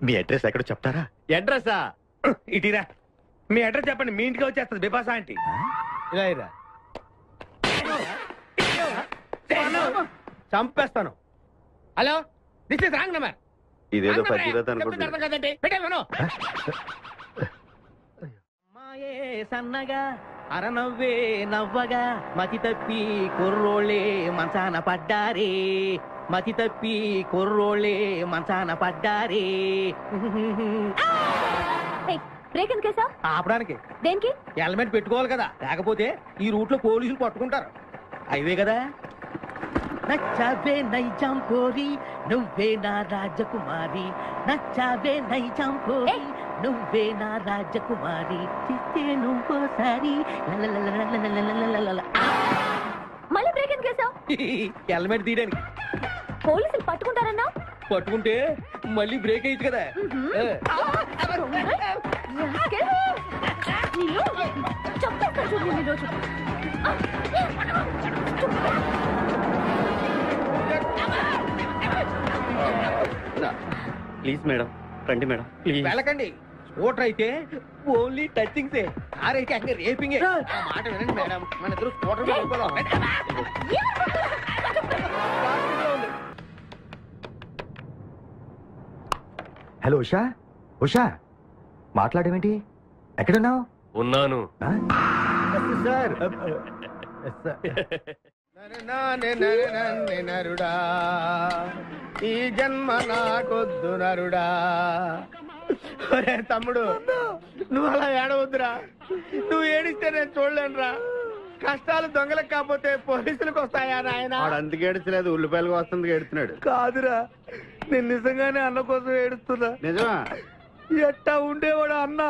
మీ అడ్రస్ ఎక్కడ చెప్తారా? అడ్రస్సా? ఇటీరా. మీ అడ్రస్ చెప్పండి. మీ ఇంటికి వచ్చేస్తుంది బిపాసా ఆంటీ. ఇలా ఇరా. చంపేస్తాను. Hello this is wrong number. ఇదేదో పచ్చిరత అనుకుంటున్నా. అర్థం కదండి. పెట్టేను. సన్నగా అరనవ్వే నవ్వగా మతి తప్పి కుర్రోళ్ళే మంచాన పడ్డారే. మతి తప్పి కుర్రోళ్ళే మంచాన పడ్డారే. బ్రేక్ ఎందుకేసావ్? ఆపడానికి. దేనికి? హెల్మెట్ పెట్టుకోవాలి కదా. లేకపోతే ఈ రూట్ లో పోలీసులు పట్టుకుంటారు. హైవే కదా. నచ్చావే నైజాం కోరి నువ్వే నా రాజకుమారి. నచ్చావే నైజాం కోరి నువ్వే నా రాజకుమారి. చిస్తే నువ్వోసారి. మళ్ళీ బ్రేక్ ఎందుకేసావ్? హెల్మెట్ తీయడానికి. పోలీసులు పట్టుకుంటారన్నా? పట్టుకుంటే మళ్ళీ బ్రేక్ అయ్యింది కదా. ప్లీజ్ మేడం, రండి మేడం. వెళ్ళకండి. స్కూటర్ అయితే ఓన్లీ టచింగ్సే. కార్ అయితే అన్ని రేపింగే. మాట వినండి మేడం. మన ఇద్దరు స్కూటర్ మీద వెళ్ళిపోదాం. హలో ఉషా. ఉషా మాట్లాడేమిటి? ఎక్కడున్నావు? ఉన్నాను సార్. నరుడా ఈ జన్మ నాకొద్దు నరుడా. ఒరే తమ్ముడు, నువ్వు అలా ఏడవద్దురా. నువ్వు ఏడిస్తే నేను చూడలేనురా. కష్టాలు దొంగలకు కాకపోతే పోలీసులకు వస్తాయా నాయన? అందుకే ఏడుస్తలేదు. ఉల్లిపాయలకు వస్తుంది ఏడుస్తున్నాడు. కాదురా, నేను నిజంగానే అన్న కోసం ఏడుస్తున్నా. నిజమా? ఎట్టా ఉండేవాడు అన్న,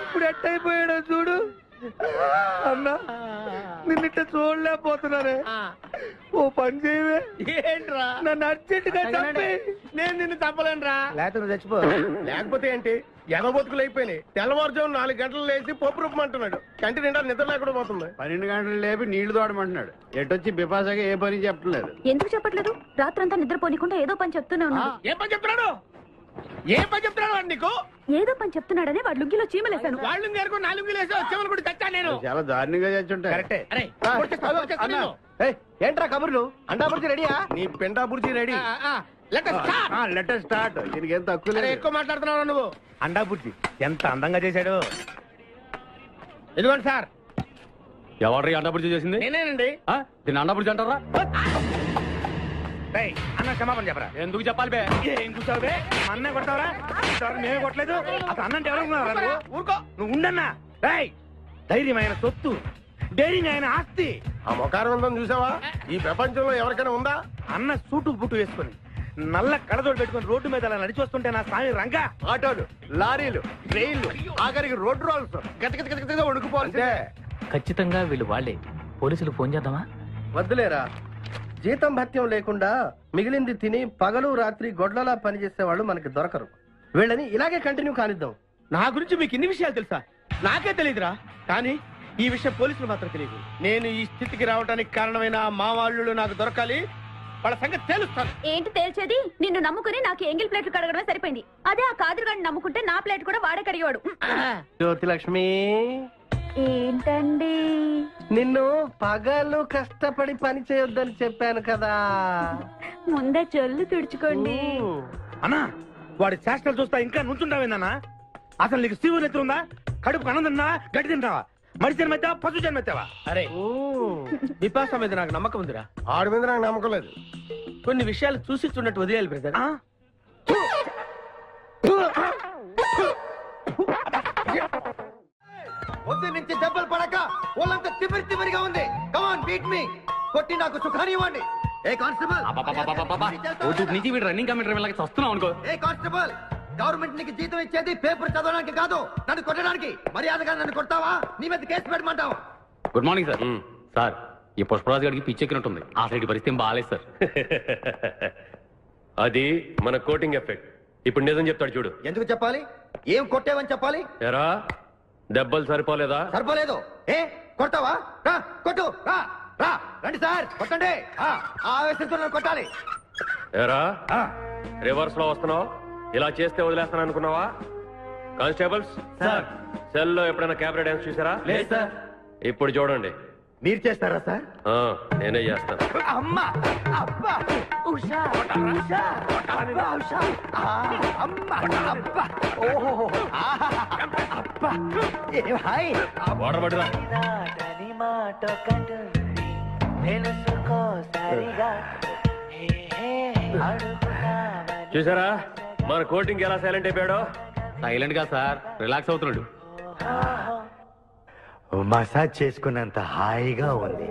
ఇప్పుడు ఎట్టయిపోయాడో చూడు. అన్నా నిన్నిట్ట చూడలేకపోతున్నారే. ఓ పని చేయవే. ఏంట్రా? నన్ను అర్జెంట్ గా చంపి నేను నిన్ను చంపలేనురా. లేకపోతే నువ్వు చచ్చిపో. లేకపోతే ఏంటి? ఎగబొతుకులు అయిపోయినాయి. తెల్లవారుజాము 4 గంటలు లేచి పప్పు రూపమంటున్నాడు. కంటి నిండా నిద్ర లేకుండా పోతుంది. 12 గంటలు లేపి నీళ్లు తోడమంటున్నాడు. ఎటొచ్చి బిపాసగా ఏ పని చెప్పట్లేదు. ఎందుకు చెప్పట్లేదు? రాత్రంతా నిద్రపోనికుండా ఏదో పని చెప్తూనే ఉన్నాడు. ఏం పని చెప్తున్నాడు? ఏం పని చెప్తున్నాడు వాడు నీకు? ఏదో పని చెప్తున్నాడని వాడు లుంగిలో చీమలేశాను. వాళ్ళు నేర్కు 4 గిలేసి వచ్చేవాళ్ళు కూడా చచ్చా నేను. చాలా దారుణంగా చచ్చుంటాయి. కరెక్టే. అరే పొడిచేస్తా. ఏంట్రా కబుర్లు? అండా బుర్జీ రెడీయా? నీ పిండా బుర్జీ రెడీ. Letter start. దీనికి ఏం తక్కువ లేదు. ఎక్కువ మాట్లాడుతున్నావు నువ్వు. అండా బుర్జీ ఎంత అందంగా చేశాడు. ఇదిగోండి సార్. ఎవరి అండాపుడి చేసింది? నేనేనండి. దీన్ని అండాపుడి అంటారా? అన్న క్షమాపణ చెప్పరా. ఎందుకు చెప్పాలి బే? ఏం కూర్చోవు బే? అన్నే కొడతావరా? మేమే కొట్టలేదు. అసలు అన్నంటే ఎవరు? ఊరుకో నువ్వు ఉండన్నా. ధైర్యం ఆయన సొత్తు, డైరింగ్ ఆయన ఆస్తి. ఆ ముఖారవిందం చూసావా? ఈ ప్రపంచంలో ఎవరికైనా ఉందా? అన్న సూటు బుట్టు వేసుకుని నల్ల కళ్ళతోడు పెట్టుకుని రోడ్డు మీద అలా నడిచి వస్తుంటే నా స్వామి రంగా ఆటోలు, లారీలు, ట్రైన్లు, ఆఖరికి రోడ్డు రోల్స్ గతగతగతగా వణుకుపోతే. ఖచ్చితంగా వీళ్ళు వాళ్ళే. పోలీసులు ఫోన్ చేద్దామా? వద్దులేరా. జీతం భత్యం లేకుండా మిగిలింది తిని పగలు రాత్రి గొడ్లలా పనిచేసే వాళ్ళు మనకి దొరకరు. వీళ్ళని ఇలాగే కంటిన్యూ కానిద్దాం. నా గురించి మీకు ఇన్ని విషయాలు తెలుసా? నాకే తెలియదురా. కానీ ఈ విషయం పోలీసులు మాత్రం తెలియదు. నేను ఈ స్థితికి రావడానికి కారణమైన మా వాళ్ళు నాకు దొరకాలి. వాళ్ళ సంగతి తెలుస్తాను. ఏంటి తేల్చేది? నిన్ను నమ్ముకుని నాకు ఎంగిల్ ప్లేట్లు కడగడమే సరిపోయింది. అదే ఆ కాదురుగాడిని నమ్ముకుంటే నా ప్లేట్ కూడా వాడే కడిగేవాడు. జ్యోతి లక్ష్మి, ఏంటండి? నిన్ను పగలు కష్టపడి పని చేయొద్దని చెప్పాను కదా. ముందే చొల్లు తుడుచుకోండి. అన్నా వాడి చేష్టలు చూస్తా ఇంకా నుంచుంటావేందన్నా? అసలు నీకు శివు నెత్తి ఉందా? కడుపు అన్నం తిన్నా గడ్డి తింటావా? మనిషి జన్మెత్తావా పశు జన్మెత్తావా? అరే విపాస మీద నాకు నమ్మకం ఉందిరా. ఆడి మీద నాకు నమ్మకం లేదు. కొన్ని విషయాలు చూసి చూడట్టు వదిలేయాలి బ్రదర్. వద్దు నుంచి దెబ్బలు పడక వాళ్ళంతా తిమిరిగా ఉంది. కమాన్ బీట్ మీ. కొట్టి నాకు సుఖాన్ని ఇవ్వండి. ఏ కానిస్టేబుల్, నుంచి వీడు రన్నింగ్ కమిటీ వెళ్ళకి వస్తున్నావు అనుకో. ఏ కానిస్టేబుల్, గవర్నమెంట్ నీకు జీతం ఇచ్చేది పేపర్ చదవడానికి కాదు, నన్ను కొట్టడానికి. మర్యాదగా నన్ను కొడతావా? నీ మీద కేసు పెట్టమంటావా? Good morning sir. సార్, ఈ పుష్పరాజు గారికి పిచ్చెక్కినట్టుంది. ఆ సైడ్ పరిస్థితి బాగాలేదు సార్. అది మన కోటింగ్ ఎఫెక్ట్. ఇప్పుడు నిజం చెప్తాడు చూడు. ఎందుకు చెప్పాలి? ఏం కొట్టేవని చెప్పాలి? ఎరా దెబ్బలు సరిపోలేదా? సరిపోలేదు. ఏ కొడతావా? రా కొట్టు. రా రా రండి సార్, కొట్టండి. ఆవేశంతో నన్ను కొట్టాలి. ఎరా రివర్స్ లో వస్తున్నావు? ఇలా చేస్తే వదిలేస్తాను అనుకున్నావా? కానిస్టేబుల్స్ సార్, సెల్ లో ఎప్పుడైనా క్యాబరే డాన్స్ చూసారా? లేదు సార్. ఇప్పుడు చూడండి. మీరు చేస్తారా సార్? నేనే చేస్తాను. అమ్మా, అబ్బా, ఉషా, ఉషా, అబ్బా, ఉషా, అమ్మా, అబ్బా, ఓహో, అబ్బా, ఏ హాయ్. వాటర్ పట్టురా. చూసారా మన కోటింగ్ ఎలా సైలెంట్ అయిపోయాడో? సైలెంట్ గా సార్, రిలాక్స్ అవుతున్నాడు. మసాజ్ చేసుకున్నంత హాయిగా ఉంది.